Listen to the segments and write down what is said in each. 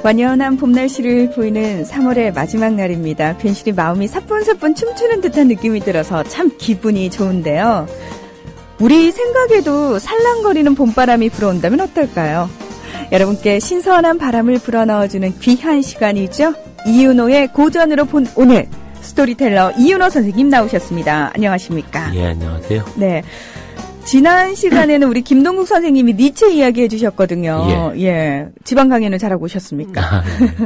완연한 봄 날씨를 보이는 3월의 마지막 날입니다. 괜시리 마음이 사뿐사뿐 춤추는 듯한 느낌이 들어서 참 기분이 좋은데요. 우리 생각에도 살랑거리는 봄바람이 불어온다면 어떨까요? 여러분께 신선한 바람을 불어넣어주는 귀한 시간이죠. 이윤호의 고전으로 본 오늘, 스토리텔러 이윤호 선생님 나오셨습니다. 안녕하십니까? 예, 안녕하세요. 네. 지난 시간에는 우리 김동국 선생님이 니체 이야기 해주셨거든요. 예. 지방 강연을 잘하고 오셨습니까? 네.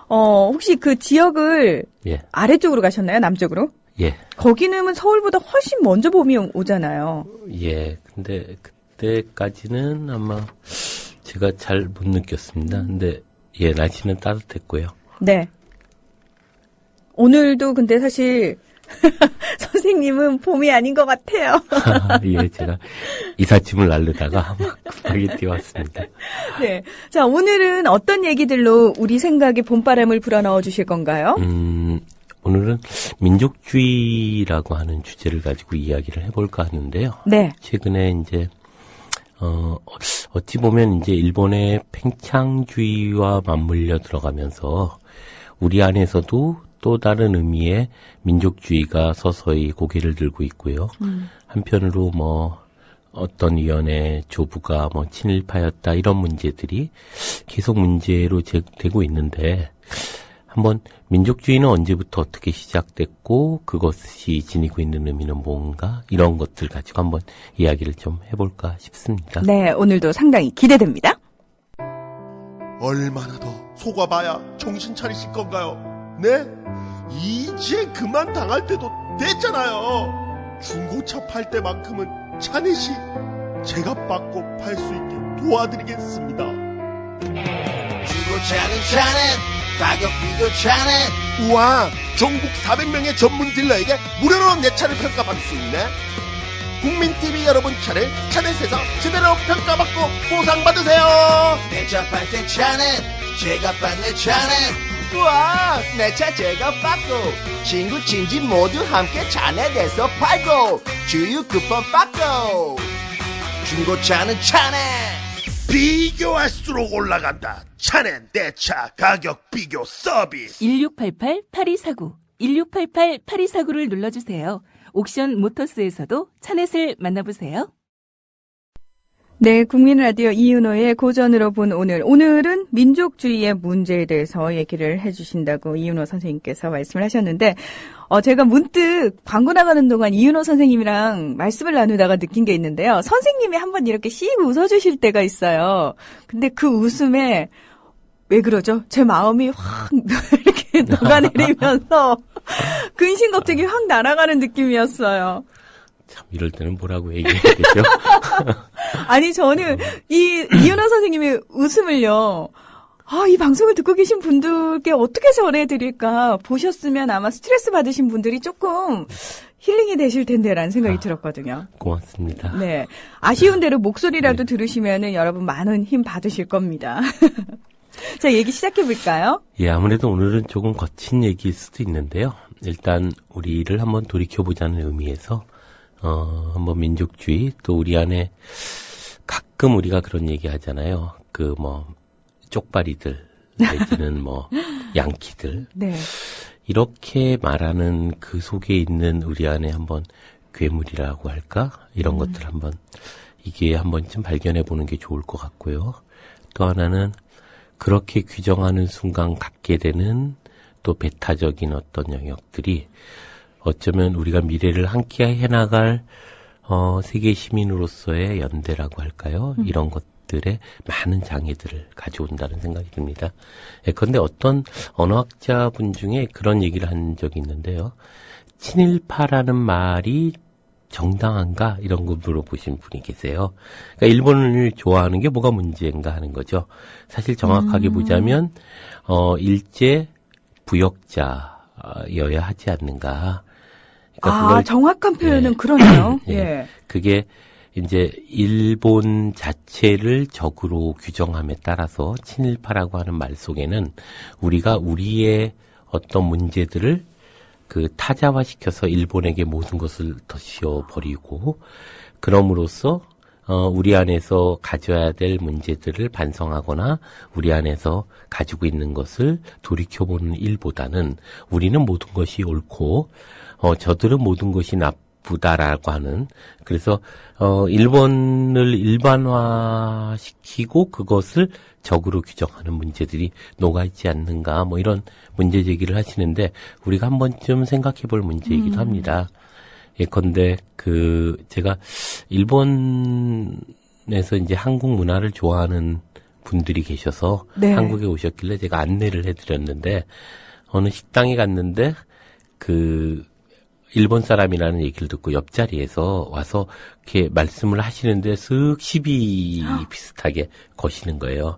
혹시 그 지역을 아래쪽으로 가셨나요? 남쪽으로? 예. 거기는 서울보다 훨씬 먼저 봄이 오잖아요. 예. 근데 그때까지는 아마 제가 잘 못 느꼈습니다. 근데 날씨는 따뜻했고요. 네. 오늘도 근데 사실 선생님은 봄이 아닌 것 같아요. 예, 제가 이삿짐을 나르다가 급하게 뛰어왔습니다. 네. 자, 오늘은 어떤 얘기들로 우리 생각에 봄바람을 불어넣어 주실 건가요? 오늘은 민족주의라고 하는 주제를 가지고 이야기를 해볼까 하는데요. 네. 최근에 이제, 어찌 보면 이제 일본의 팽창주의와 맞물려 들어가면서 우리 안에서도 또 다른 의미의 민족주의가 서서히 고개를 들고 있고요. 한편으로 어떤 위원회 조부가 친일파였다 이런 문제들이 계속 문제로 되고 있는데 한번 민족주의는 언제부터 어떻게 시작됐고 그것이 지니고 있는 의미는 뭔가 이런 것들 가지고 한번 이야기를 좀 해볼까 싶습니다. 네, 오늘도 상당히 기대됩니다. 얼마나 더 속아봐야 정신 차리실 건가요? 네? 이제 그만 당할 때도 됐잖아요. 중고차 팔 때만큼은 차넷이 제가 받고 팔 수 있게 도와드리겠습니다. 중고차는 차넷, 가격 비교 차넷. 우와, 전국 400명의 전문 딜러에게 무료로 내 차를 평가받을 수 있네. 국민TV 여러분 차를 차넷에서 제대로 평가받고 보상받으세요. 내 차 팔 때 차넷, 제가 받는 차넷. 우와, 내 차 제가 받고 친구 친지 모두 함께 차넷에서 팔고 주유 쿠폰 받고 중고차는 차넷. 비교할수록 올라간다. 차넷 내 차 가격 비교 서비스. 1688-8249 1688-8249를 눌러주세요. 옥션 모터스에서도 차넷을 만나보세요. 네, 국민라디오 이윤호의 고전으로 본 오늘은 민족주의의 문제에 대해서 얘기를 해주신다고 이윤호 선생님께서 말씀을 하셨는데 제가 문득 광고 나가는 동안 이윤호 선생님이랑 말씀을 나누다가 느낀 게 있는데요. 선생님이 한번 이렇게 씩 웃어주실 때가 있어요. 근데 그 웃음에 왜 그러죠? 제 마음이 확 이렇게 녹아내리면서 근심 걱정이 확 날아가는 느낌이었어요. 참 이럴 때는 뭐라고 얘기해야 되죠? 아니 저는 이윤호 선생님의 웃음을요. 이 방송을 듣고 계신 분들께 어떻게 전해드릴까 보셨으면 아마 스트레스 받으신 분들이 조금 힐링이 되실 텐데라는 생각이 들었거든요. 고맙습니다. 네, 아쉬운 대로 목소리라도 들으시면은 여러분 많은 힘 받으실 겁니다. 자, 얘기 시작해 볼까요? 예, 아무래도 오늘은 조금 거친 얘기일 수도 있는데요. 일단 우리를 한번 돌이켜보자는 의미에서 한번 민족주의, 또 우리 안에 가끔 우리가 그런 얘기 하잖아요. 쪽발이들, 내지는 양키들. 네. 이렇게 말하는 그 속에 있는 우리 안에 한번 괴물이라고 할까? 이런 것들 이게 한 번쯤 발견해 보는 게 좋을 것 같고요. 또 하나는 그렇게 규정하는 순간 갖게 되는 또 배타적인 어떤 영역들이 어쩌면 우리가 미래를 함께 해나갈 세계 시민으로서의 연대라고 할까요? 이런 것들에 많은 장애들을 가져온다는 생각이 듭니다. 그런데 어떤 언어학자분 중에 그런 얘기를 한 적이 있는데요. 친일파라는 말이 정당한가? 이런 거 물어보신 분이 계세요. 그러니까 일본을 좋아하는 게 뭐가 문제인가 하는 거죠. 사실 정확하게 보자면 일제 부역자여야 하지 않는가. 그러니까 정확한 표현은 그러네요. 예. 그게 이제 일본 자체를 적으로 규정함에 따라서 친일파라고 하는 말 속에는 우리가 우리의 어떤 문제들을 타자화시켜서 일본에게 모든 것을 덧씌워 버리고 그럼으로써 우리 안에서 가져야 될 문제들을 반성하거나 우리 안에서 가지고 있는 것을 돌이켜보는 일보다는 우리는 모든 것이 옳고 저들은 모든 것이 나쁘다라고 하는, 그래서 일본을 일반화시키고 그것을 적으로 규정하는 문제들이 녹아있지 않는가, 뭐 이런 문제 제기를 하시는데 우리가 한 번쯤 생각해 볼 문제이기도 합니다. 예컨대 제가 일본에서 이제 한국 문화를 좋아하는 분들이 계셔서 네. 한국에 오셨길래 제가 안내를 해드렸는데, 어느 식당에 갔는데 일본 사람이라는 얘기를 듣고 옆자리에서 와서 이렇게 말씀을 하시는데 쓱 시비 비슷하게 거시는 거예요.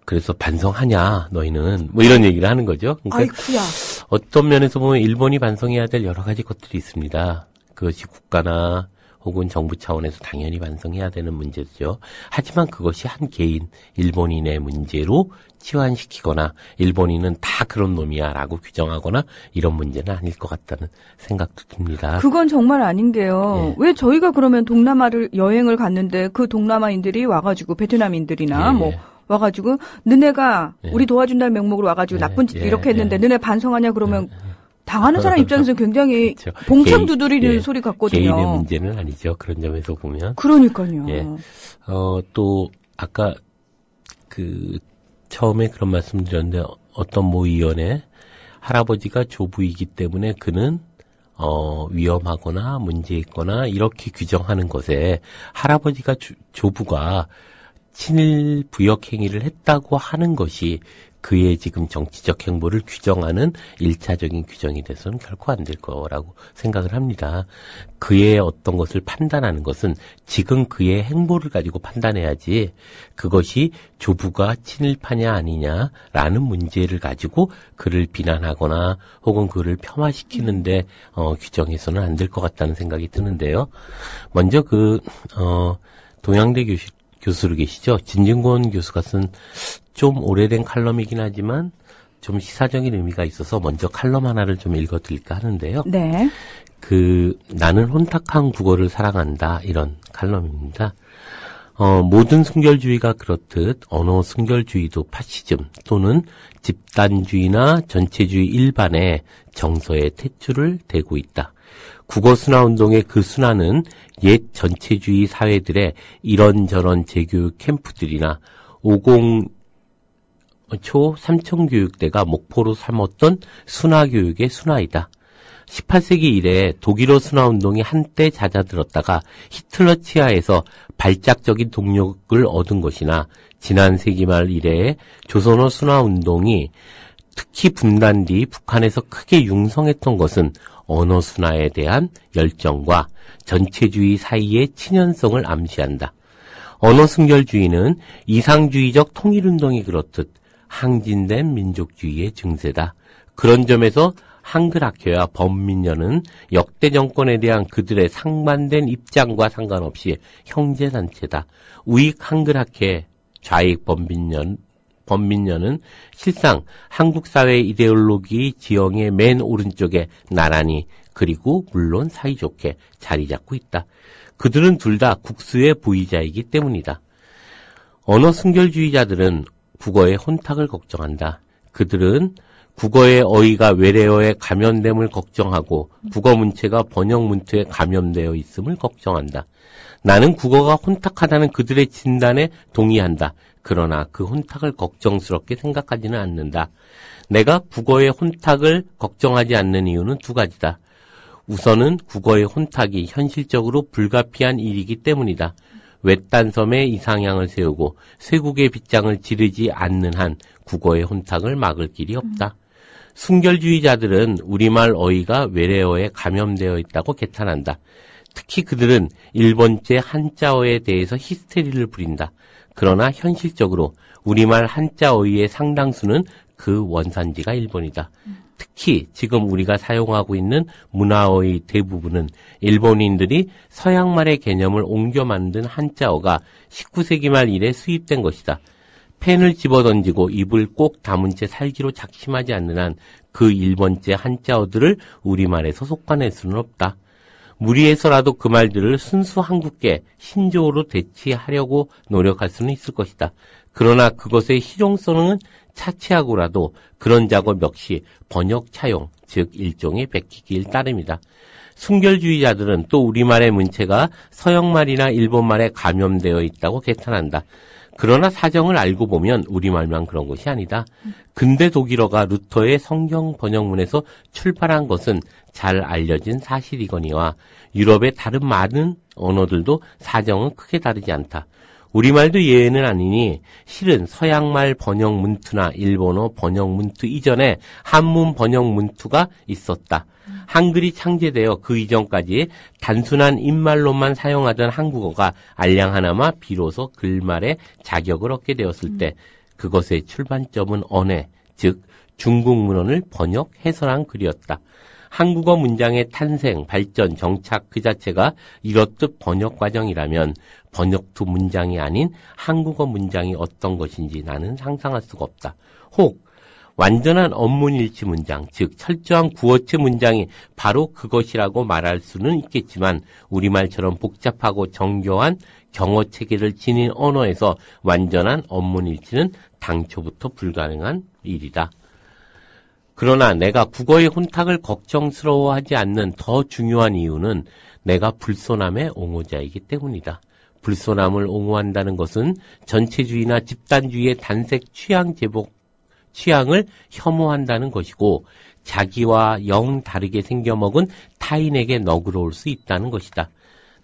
그래서 반성하냐 너희는, 뭐 이런 얘기를 하는 거죠. 그러니까 아이쿠야. 어떤 면에서 보면 일본이 반성해야 될 여러 가지 것들이 있습니다. 그것이 국가나 혹은 정부 차원에서 당연히 반성해야 되는 문제죠. 하지만 그것이 한 개인 일본인의 문제로 치환시키거나 일본인은 다 그런 놈이야 라고 규정하거나 이런 문제는 아닐 것 같다는 생각도 듭니다. 그건 정말 아닌 게요. 예. 왜 저희가 그러면 동남아를 여행을 갔는데 그 동남아인들이 와가지고 베트남인들이나 예. 뭐 와가지고 너네가 예. 우리 도와준다는 명목으로 와가지고 예. 나쁜 짓 예. 이렇게 했는데 예. 너네 반성하냐 그러면 당하는 사람 입장에서 굉장히 그렇죠. 봉창 두드리는 예. 소리 같거든요. 개인의 문제는 아니죠. 그런 점에서 보면. 그러니까요. 예. 또 아까 처음에 그런 말씀드렸는데 어떤 모 의원의 할아버지가 조부이기 때문에 그는 위험하거나 문제 있거나 이렇게 규정하는 것에 할아버지가 조부가 친일 부역 행위를 했다고 하는 것이 그의 지금 정치적 행보를 규정하는 1차적인 규정이 돼서는 결코 안 될 거라고 생각을 합니다. 그의 어떤 것을 판단하는 것은 지금 그의 행보를 가지고 판단해야지 그것이 조부가 친일파냐 아니냐라는 문제를 가지고 그를 비난하거나 혹은 그를 폄하시키는데 규정해서는 안 될 것 같다는 생각이 드는데요. 먼저 동양대 교수로 계시죠. 진중권 교수가 쓴 좀 오래된 칼럼이긴 하지만 좀 시사적인 의미가 있어서 먼저 칼럼 하나를 좀 읽어드릴까 하는데요. 네. 나는 혼탁한 국어를 사랑한다 이런 칼럼입니다. 모든 순결주의가 그렇듯 언어 순결주의도 파시즘 또는 집단주의나 전체주의 일반의 정서의 탯줄을 대고 있다. 국어순화운동의 그 순화는 옛 전체주의 사회들의 이런저런 재교육 캠프들이나 50초 삼청교육대가 목표로 삼았던 순화교육의 순화이다. 18세기 이래 독일어 순화운동이 한때 잦아들었다가 히틀러 치하에서 발작적인 동력을 얻은 것이나 지난 세기 말 이래의 조선어 순화운동이 특히 분단 뒤 북한에서 크게 융성했던 것은 언어 순화에 대한 열정과 전체주의 사이의 친연성을 암시한다. 언어 순결주의는 이상주의적 통일운동이 그렇듯 항진된 민족주의의 증세다. 그런 점에서 한글학회와 범민련은 역대 정권에 대한 그들의 상반된 입장과 상관없이 형제단체다. 우익 한글학회, 좌익 범민련은 실상 한국 사회 이데올로기 지형의 맨 오른쪽에 나란히 그리고 물론 사이좋게 자리 잡고 있다. 그들은 둘 다 국수의 보이자이기 때문이다. 언어 순결주의자들은 국어의 혼탁을 걱정한다. 그들은 국어의 어휘가 외래어에 감염됨을 걱정하고 국어 문체가 번역 문체에 감염되어 있음을 걱정한다. 나는 국어가 혼탁하다는 그들의 진단에 동의한다. 그러나 그 혼탁을 걱정스럽게 생각하지는 않는다. 내가 국어의 혼탁을 걱정하지 않는 이유는 두 가지다. 우선은 국어의 혼탁이 현실적으로 불가피한 일이기 때문이다. 외딴 섬에 이상향을 세우고 쇠국의 빗장을 지르지 않는 한 국어의 혼탁을 막을 길이 없다. 순결주의자들은 우리말 어휘가 외래어에 감염되어 있다고 개탄한다. 특히 그들은 일본제 한자어에 대해서 히스테리를 부린다. 그러나 현실적으로 우리말 한자 어휘의 상당수는 그 원산지가 일본이다. 특히 지금 우리가 사용하고 있는 문화어의 대부분은 일본인들이 서양말의 개념을 옮겨 만든 한자어가 19세기 말 이래 수입된 것이다. 펜을 집어던지고 입을 꼭 다문 채 살기로 작심하지 않는 한 그 일본제 한자어들을 우리말에서 속아낼 수는 없다. 무리해서라도 그 말들을 순수 한국계 신조어로 대체하려고 노력할 수는 있을 것이다. 그러나 그것의 실용성은 차치하고라도 그런 작업 역시 번역 차용, 즉 일종의 베끼기일 따름이다. 순결주의자들은 또 우리말의 문체가 서양말이나 일본말에 감염되어 있다고 개탄한다. 그러나 사정을 알고 보면 우리말만 그런 것이 아니다. 근대 독일어가 루터의 성경 번역문에서 출발한 것은 잘 알려진 사실이거니와 유럽의 다른 많은 언어들도 사정은 크게 다르지 않다. 우리말도 예외는 아니니 실은 서양말 번역 문투나 일본어 번역 문투 이전에 한문 번역 문투가 있었다. 한글이 창제되어 그 이전까지 단순한 입말로만 사용하던 한국어가 알량 하나마 비로소 글말의 자격을 얻게 되었을 때 그것의 출발점은 언해, 즉 중국 문헌을 번역, 해설한 글이었다. 한국어 문장의 탄생, 발전, 정착 그 자체가 이렇듯 번역 과정이라면 번역투 문장이 아닌 한국어 문장이 어떤 것인지 나는 상상할 수가 없다. 혹 완전한 언문일치 문장, 즉 철저한 구어체 문장이 바로 그것이라고 말할 수는 있겠지만 우리말처럼 복잡하고 정교한 경어체계를 지닌 언어에서 완전한 언문일치는 당초부터 불가능한 일이다. 그러나 내가 국어의 혼탁을 걱정스러워하지 않는 더 중요한 이유는 내가 불손함의 옹호자이기 때문이다. 불손함을 옹호한다는 것은 전체주의나 집단주의의 단색 취향을 혐오한다는 것이고 자기와 영 다르게 생겨먹은 타인에게 너그러울 수 있다는 것이다.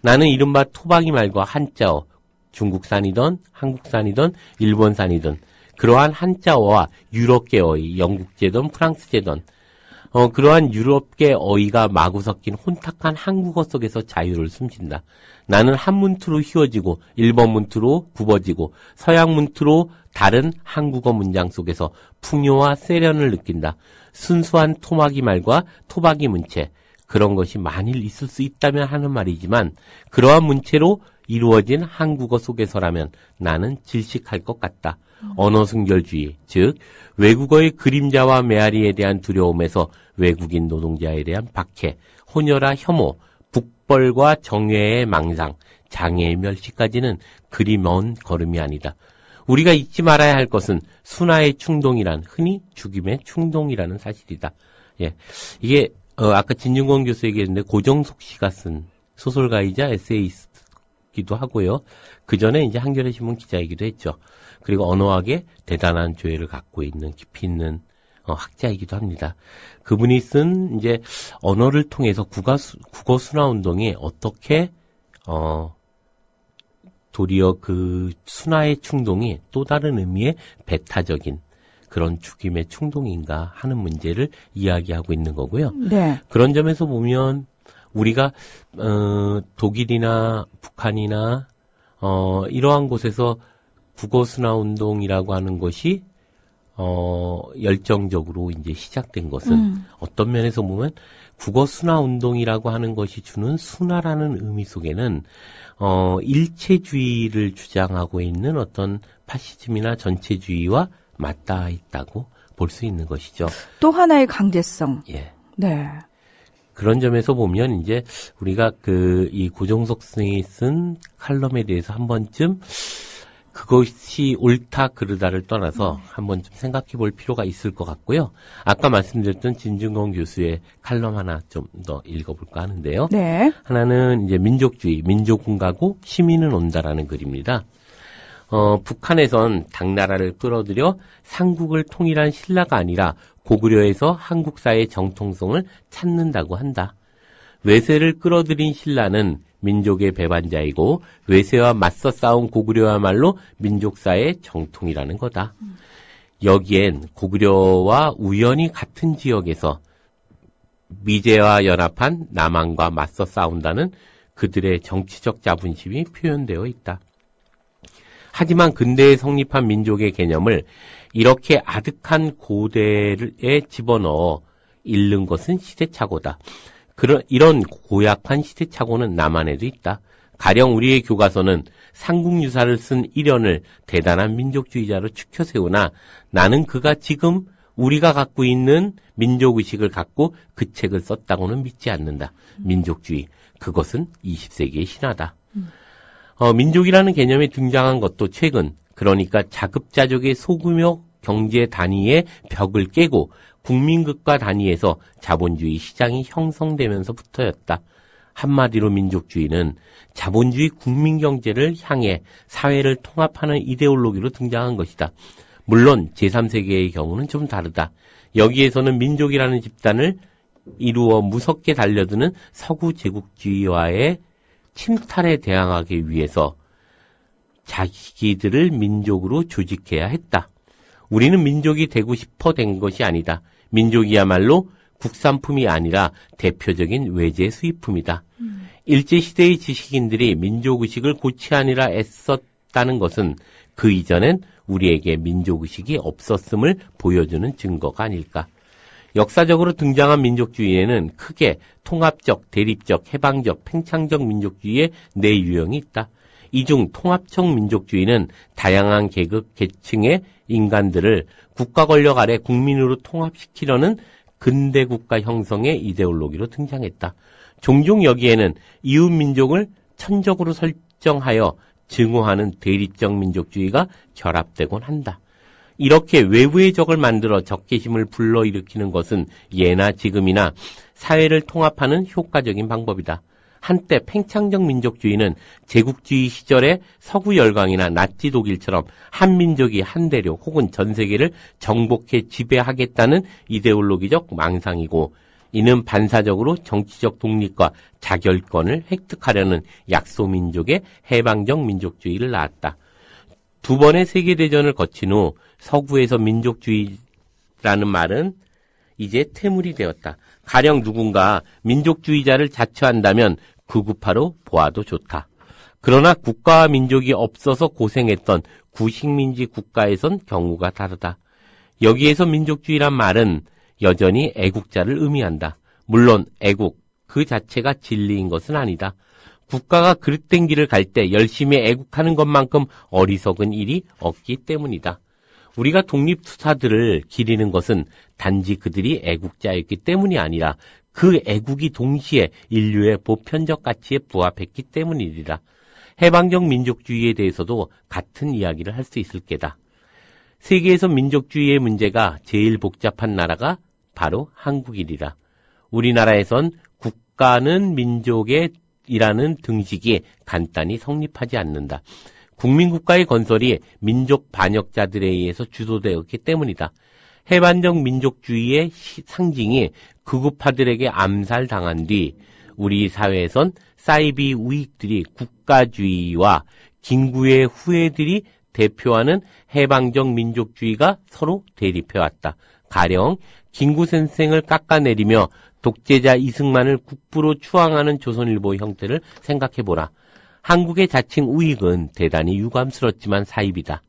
나는 이른바 토박이 말과 한자어, 중국산이든 한국산이든 일본산이든 그러한 한자어와 유럽계 어휘, 영국제든 프랑스제든 그러한 유럽계 어휘가 마구 섞인 혼탁한 한국어 속에서 자유를 숨쉰다. 나는 한문투로 휘어지고 일본 문투로 굽어지고 서양 문투로 다른 한국어 문장 속에서 풍요와 세련을 느낀다. 순수한 토막이 말과 토박이 문체, 그런 것이 만일 있을 수 있다면 하는 말이지만 그러한 문체로 이루어진 한국어 속에서라면 나는 질식할 것 같다. 언어승결주의, 즉 외국어의 그림자와 메아리에 대한 두려움에서 외국인 노동자에 대한 박해, 혼혈화 혐오, 북벌과 정예의 망상, 장애의 멸시까지는 그리 먼 걸음이 아니다. 우리가 잊지 말아야 할 것은 순화의 충동이란 흔히 죽임의 충동이라는 사실이다. 예, 이게 아까 진중권 교수 얘기했는데 고정석 씨가 쓴 소설가이자 에세이스트기도 하고요. 그 전에 이제 한겨레 신문 기자이기도 했죠. 그리고 언어학에 대단한 조예를 갖고 있는 깊이 있는 학자이기도 합니다. 그분이 쓴 이제 언어를 통해서 국어 순화 운동이 어떻게 도리어 그 순화의 충동이 또 다른 의미의 배타적인 그런 죽임의 충동인가 하는 문제를 이야기하고 있는 거고요. 네. 그런 점에서 보면 우리가 독일이나 북한이나 이러한 곳에서 국어순화 운동이라고 하는 것이 열정적으로 이제 시작된 것은 어떤 면에서 보면 국어순화 운동이라고 하는 것이 주는 순화라는 의미 속에는 일체주의를 주장하고 있는 어떤 파시즘이나 전체주의와 맞닿아 있다고 볼 수 있는 것이죠. 또 하나의 강제성. 예. 네. 그런 점에서 보면 이제 우리가 이 고종석 선생이 쓴 칼럼에 대해서 한 번쯤 그것이 옳다 그르다를 떠나서 한번 좀 생각해 볼 필요가 있을 것 같고요. 아까 말씀드렸던 진중권 교수의 칼럼 하나 좀 더 읽어볼까 하는데요. 네. 하나는 이제 민족주의, 민족은 가고 시민은 온다라는 글입니다. 북한에선 당나라를 끌어들여 삼국을 통일한 신라가 아니라 고구려에서 한국 사회의 정통성을 찾는다고 한다. 외세를 끌어들인 신라는 민족의 배반자이고 외세와 맞서 싸운 고구려야말로 민족사의 정통이라는 거다. 여기엔 고구려와 우연히 같은 지역에서 미제와 연합한 남한과 맞서 싸운다는 그들의 정치적 자부심이 표현되어 있다. 하지만 근대에 성립한 민족의 개념을 이렇게 아득한 고대에 집어넣어 잃는 것은 시대착오다. 이런 고약한 시대착오는 남한에도 있다. 가령 우리의 교과서는 삼국유사를 쓴 일현을 대단한 민족주의자로 추켜 세우나 나는 그가 지금 우리가 갖고 있는 민족의식을 갖고 그 책을 썼다고는 믿지 않는다. 민족주의. 그것은 20세기의 신화다. 민족이라는 개념이 등장한 것도 최근, 그러니까 자급자족의 소규모 경제 단위의 벽을 깨고 국민국가 단위에서 자본주의 시장이 형성되면서부터였다. 한마디로 민족주의는 자본주의 국민경제를 향해 사회를 통합하는 이데올로기로 등장한 것이다. 물론 제3세계의 경우는 좀 다르다. 여기에서는 민족이라는 집단을 이루어 무섭게 달려드는 서구 제국주의와의 침탈에 대항하기 위해서 자기들을 민족으로 조직해야 했다. 우리는 민족이 되고 싶어 된 것이 아니다. 민족이야말로 국산품이 아니라 대표적인 외제 수입품이다. 일제시대의 지식인들이 민족의식을 고취하느라 애썼다는 것은 그 이전엔 우리에게 민족의식이 없었음을 보여주는 증거가 아닐까. 역사적으로 등장한 민족주의에는 크게 통합적, 대립적, 해방적, 팽창적 민족주의의 네 유형이 있다. 이 중 통합적 민족주의는 다양한 계급, 계층의 인간들을 국가 권력 아래 국민으로 통합시키려는 근대국가 형성의 이데올로기로 등장했다. 종종 여기에는 이웃민족을 천적으로 설정하여 증오하는 대립적 민족주의가 결합되곤 한다. 이렇게 외부의 적을 만들어 적개심을 불러일으키는 것은 예나 지금이나 사회를 통합하는 효과적인 방법이다. 한때 팽창적 민족주의는 제국주의 시절의 서구 열강이나 나치 독일처럼 한 민족이 한 대륙 혹은 전 세계를 정복해 지배하겠다는 이데올로기적 망상이고, 이는 반사적으로 정치적 독립과 자결권을 획득하려는 약소민족의 해방적 민족주의를 낳았다. 두 번의 세계대전을 거친 후 서구에서 민족주의라는 말은 이제 퇴물이 되었다. 가령 누군가 민족주의자를 자처한다면 구구파로 보아도 좋다. 그러나 국가와 민족이 없어서 고생했던 구식민지 국가에선 경우가 다르다. 여기에서 민족주의란 말은 여전히 애국자를 의미한다. 물론 애국 그 자체가 진리인 것은 아니다. 국가가 그릇된 길을 갈 때 열심히 애국하는 것만큼 어리석은 일이 없기 때문이다. 우리가 독립투사들을 기리는 것은 단지 그들이 애국자였기 때문이 아니라 그 애국이 동시에 인류의 보편적 가치에 부합했기 때문이리라. 해방적 민족주의에 대해서도 같은 이야기를 할 수 있을 게다. 세계에서 민족주의의 문제가 제일 복잡한 나라가 바로 한국이리라. 우리나라에선 국가는 민족의 이라는 등식이 간단히 성립하지 않는다. 국민국가의 건설이 민족 반역자들에 의해서 주도되었기 때문이다. 해반적 민족주의의 상징이 극우파들에게 암살당한 뒤 우리 사회에선 사이비 우익들이 국가주의와 김구의 후예들이 대표하는 해방적 민족주의가 서로 대립해왔다. 가령 김구 선생을 깎아내리며 독재자 이승만을 국부로 추앙하는 조선일보 형태를 생각해보라. 한국의 자칭 우익은 대단히 유감스럽지만 사입이다.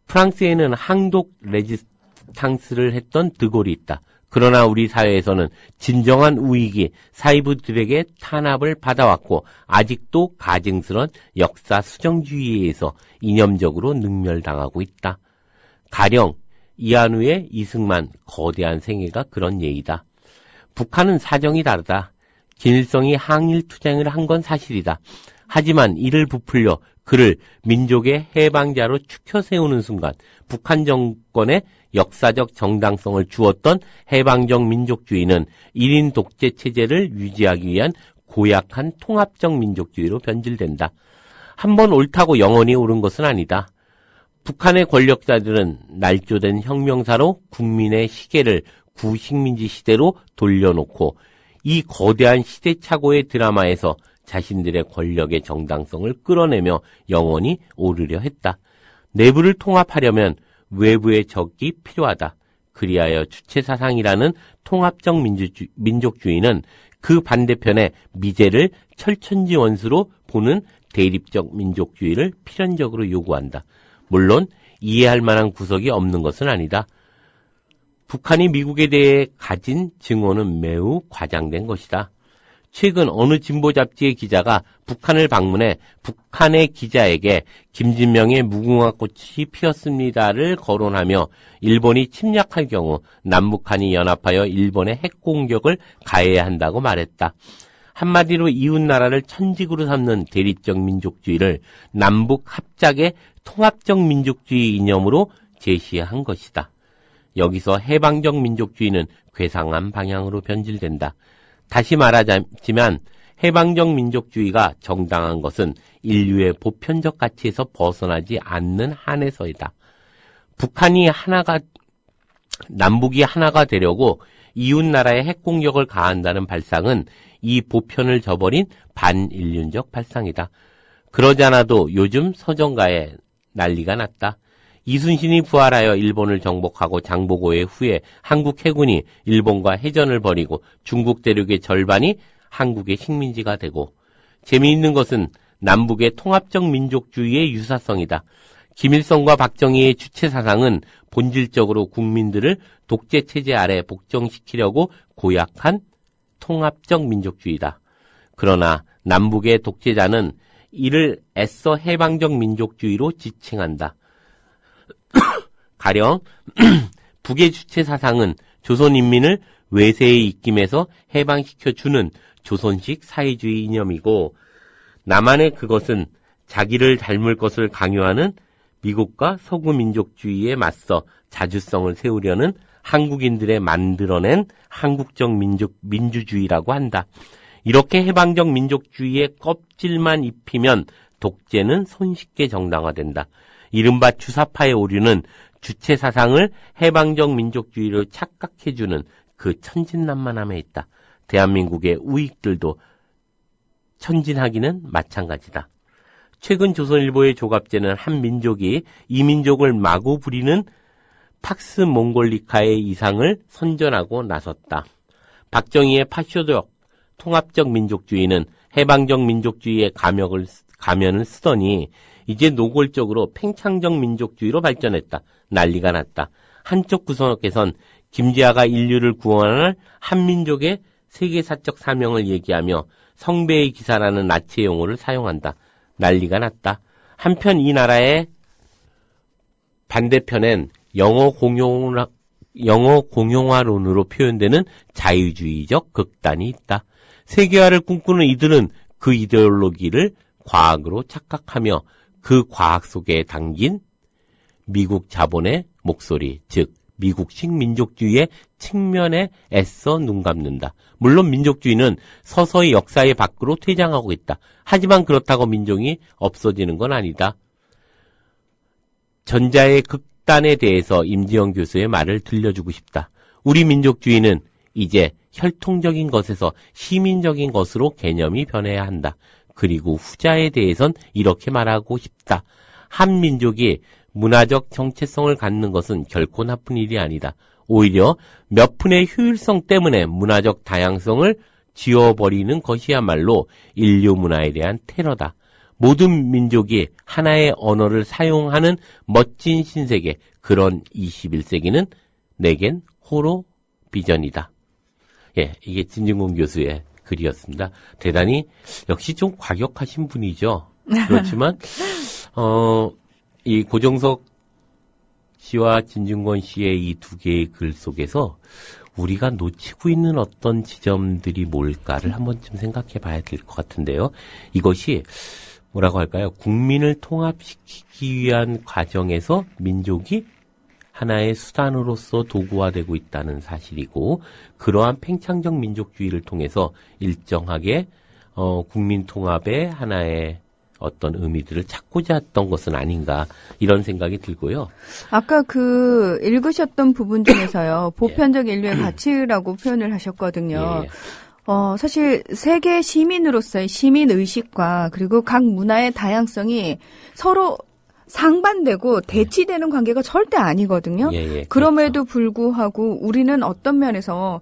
프랑스에는 항독 레지스탕스를 했던 드골이 있다. 그러나 우리 사회에서는 진정한 우익이 사이브들에게 탄압을 받아왔고 아직도 가증스런 역사 수정주의에 의해서 이념적으로 능멸당하고 있다. 가령 이한우의 이승만 거대한 생애가 그런 예이다. 북한은 사정이 다르다. 김일성이 항일 투쟁을 한 건 사실이다. 하지만 이를 부풀려 그를 민족의 해방자로 축혀 세우는 순간 북한 정권의 역사적 정당성을 주었던 해방적 민족주의는 1인 독재 체제를 유지하기 위한 고약한 통합적 민족주의로 변질된다. 한번 옳다고 영원히 옳은 것은 아니다. 북한의 권력자들은 날조된 혁명사로 국민의 시계를 구식민지 시대로 돌려놓고 이 거대한 시대착오의 드라마에서 자신들의 권력의 정당성을 끌어내며 영원히 오르려 했다. 내부를 통합하려면 외부의 적이 필요하다. 그리하여 주체사상이라는 통합적 민족주의는 그 반대편에 미제를 철천지 원수로 보는 대립적 민족주의를 필연적으로 요구한다. 물론 이해할 만한 구석이 없는 것은 아니다. 북한이 미국에 대해 가진 증오는 매우 과장된 것이다. 최근 어느 진보 잡지의 기자가 북한을 방문해 북한의 기자에게 김진명의 무궁화꽃이 피었습니다를 거론하며 일본이 침략할 경우 남북한이 연합하여 일본의 핵공격을 가해야 한다고 말했다. 한마디로 이웃나라를 천직으로 삼는 대립적 민족주의를 남북 합작의 통합적 민족주의 이념으로 제시한 것이다. 여기서 해방적 민족주의는 괴상한 방향으로 변질된다. 다시 말하자면 해방적 민족주의가 정당한 것은 인류의 보편적 가치에서 벗어나지 않는 한에서이다. 남북이 하나가 되려고 이웃나라에 핵공격을 가한다는 발상은 이 보편을 저버린 반인륜적 발상이다. 그러지 않아도 요즘 서정가에 난리가 났다. 이순신이 부활하여 일본을 정복하고 장보고의 후에 한국 해군이 일본과 해전을 벌이고 중국 대륙의 절반이 한국의 식민지가 되고, 재미있는 것은 남북의 통합적 민족주의의 유사성이다. 김일성과 박정희의 주체 사상은 본질적으로 국민들을 독재 체제 아래 복종시키려고 고약한 통합적 민족주의다. 그러나 남북의 독재자는 이를 애써 해방적 민족주의로 지칭한다. 가령 북의 주체 사상은 조선인민을 외세의 입김에서 해방시켜주는 조선식 사회주의 이념이고, 남한의 그것은 자기를 닮을 것을 강요하는 미국과 서구 민족주의에 맞서 자주성을 세우려는 한국인들의 만들어낸 한국적 민주주의라고 한다. 이렇게 해방적 민족주의의 껍질만 입히면 독재는 손쉽게 정당화된다. 이른바 주사파의 오류는 주체 사상을 해방적 민족주의로 착각해주는 그 천진난만함에 있다. 대한민국의 우익들도 천진하기는 마찬가지다. 최근 조선일보의 조갑제는 한 민족이 이 민족을 마구 부리는 팍스 몽골리카의 이상을 선전하고 나섰다. 박정희의 파쇼적 통합적 민족주의는 해방적 민족주의의 가면을 쓰더니 이제 노골적으로 팽창적 민족주의로 발전했다. 난리가 났다. 한쪽 구석에선 김지아가 인류를 구원할 한민족의 세계사적 사명을 얘기하며 성배의 기사라는 나치의 용어를 사용한다. 난리가 났다. 한편 이 나라의 반대편엔 영어 공용화론으로 표현되는 자유주의적 극단이 있다. 세계화를 꿈꾸는 이들은 그 이데올로기를 과학으로 착각하며 그 과학 속에 담긴 미국 자본의 목소리, 즉 미국식 민족주의의 측면에 애써 눈감는다. 물론 민족주의는 서서히 역사의 밖으로 퇴장하고 있다. 하지만 그렇다고 민족이 없어지는 건 아니다. 전자의 극단에 대해서 임지영 교수의 말을 들려주고 싶다. 우리 민족주의는 이제 혈통적인 것에서 시민적인 것으로 개념이 변해야 한다. 그리고 후자에 대해선 이렇게 말하고 싶다. 한 민족이 문화적 정체성을 갖는 것은 결코 나쁜 일이 아니다. 오히려 몇 푼의 효율성 때문에 문화적 다양성을 지워버리는 것이야말로 인류 문화에 대한 테러다. 모든 민족이 하나의 언어를 사용하는 멋진 신세계, 그런 21세기는 내겐 호로 비전이다. 예, 이게 진중권 교수의 글이었습니다. 대단히 역시 좀 과격하신 분이죠. 그렇지만 이 고정석 씨와 진중권 씨의 이 두 개의 글 속에서 우리가 놓치고 있는 어떤 지점들이 뭘까를 한 번쯤 생각해 봐야 될 것 같은데요. 이것이 뭐라고 할까요? 국민을 통합시키기 위한 과정에서 민족이 하나의 수단으로서 도구화되고 있다는 사실이고, 그러한 팽창적 민족주의를 통해서 일정하게 국민 통합의 하나의 어떤 의미들을 찾고자 했던 것은 아닌가, 이런 생각이 들고요. 아까 그 읽으셨던 부분 중에서요. 보편적 인류의 가치라고 표현을 하셨거든요. 예. 사실 세계 시민으로서의 시민 의식과 그리고 각 문화의 다양성이 서로 상반되고 대치되는 관계가 절대 아니거든요. 예, 그럼에도 불구하고 우리는 어떤 면에서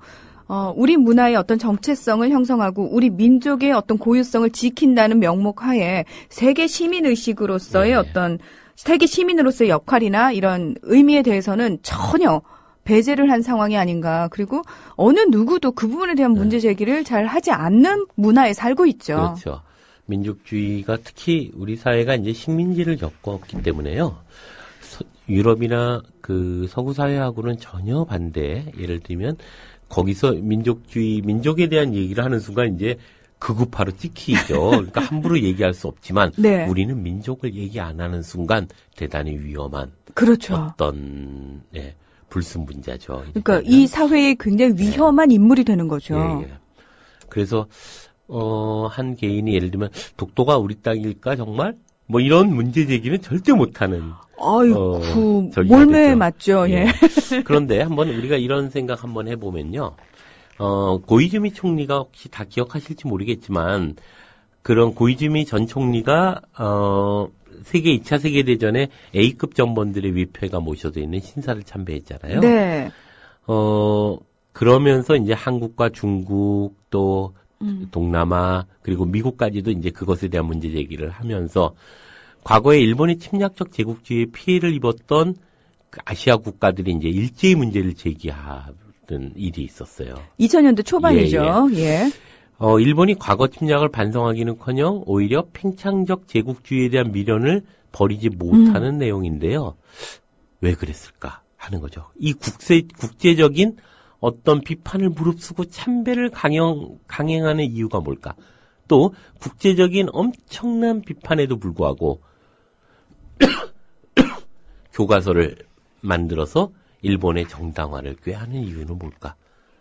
우리 문화의 어떤 정체성을 형성하고 우리 민족의 어떤 고유성을 지킨다는 명목하에 세계 시민 의식으로서의 어떤 세계 시민으로서의 역할이나 이런 의미에 대해서는 전혀 배제를 한 상황이 아닌가. 그리고 어느 누구도 그 부분에 대한 문제 제기를 잘 하지 않는 문화에 살고 있죠. 그렇죠. 민족주의가 특히 우리 사회가 이제 식민지를 겪었기 때문에요. 유럽이나 그 서구 사회하고는 전혀 반대. 예를 들면 거기서 민족주의, 민족에 대한 얘기를 하는 순간 이제 극우파로 찍히죠. 그러니까 함부로 얘기할 수 없지만 네. 우리는 민족을 얘기 안 하는 순간 대단히 위험한 그렇죠. 어떤 불순분자죠. 그러니까 이 사회에 굉장히 위험한 인물이 되는 거죠. 예, 예. 그래서 한 개인이 예를 들면 독도가 우리 땅일까 정말? 뭐 이런 문제 제기는 절대 못하는. 아이고, 저기가 몰매 됐죠. 맞죠. 예. 그런데 한번 우리가 이런 생각 한번 해보면요. 고이즈미 총리가 혹시 다 기억하실지 모르겠지만 그런 고이즈미 전 총리가 세계 2차 세계대전에 A급 전범들의 위패가 모셔져 있는 신사를 참배했잖아요. 네. 그러면서 이제 한국과 중국 또 동남아 그리고 미국까지도 이제 그것에 대한 문제 제기를 하면서 과거에 일본의 침략적 제국주의에 피해를 입었던 그 아시아 국가들이 이제 일제히 문제를 제기하던 일이 있었어요. 2000년대 초반이죠. 예. 일본이 과거 침략을 반성하기는커녕 오히려 팽창적 제국주의에 대한 미련을 버리지 못하는 내용인데요. 왜 그랬을까 하는 거죠. 이 국제적인 어떤 비판을 무릅쓰고 참배를 강행하는 이유가 뭘까? 또 국제적인 엄청난 비판에도 불구하고 교과서를 만들어서 일본의 정당화를 꾀하는 이유는 뭘까?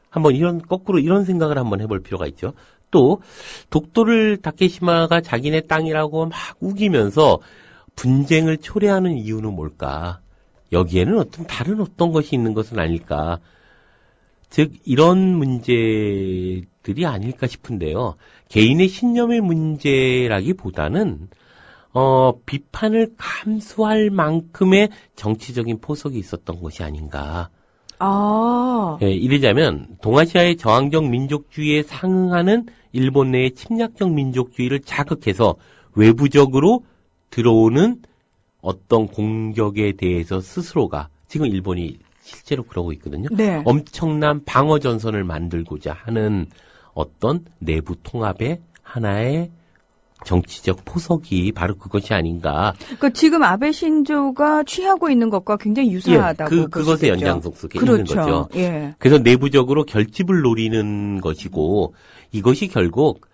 한번 거꾸로 이런 생각을 한번 해볼 필요가 있죠. 또 독도를 다케시마가 자기네 땅이라고 막 우기면서 분쟁을 초래하는 이유는 뭘까? 여기에는 다른 어떤 것이 있는 것은 아닐까? 즉 이런 문제들이 아닐까 싶은데요. 개인의 신념의 문제라기보다는 비판을 감수할 만큼의 정치적인 포석이 있었던 것이 아닌가. 예, 이러자면 동아시아의 저항적 민족주의에 상응하는 일본 내의 침략적 민족주의를 자극해서 외부적으로 들어오는 어떤 공격에 대해서 스스로가 지금 일본이 실제로 그러고 있거든요. 네. 엄청난 방어 전선을 만들고자 하는 어떤 내부 통합의 하나의 정치적 포석이 바로 그것이 아닌가. 그러니까 지금 아베 신조가 취하고 있는 것과 굉장히 유사하다고 볼 수 그것의 있겠죠. 연장선 속에 그렇죠. 있는 거죠. 예. 그래서 내부적으로 결집을 노리는 것이고 이것이 결국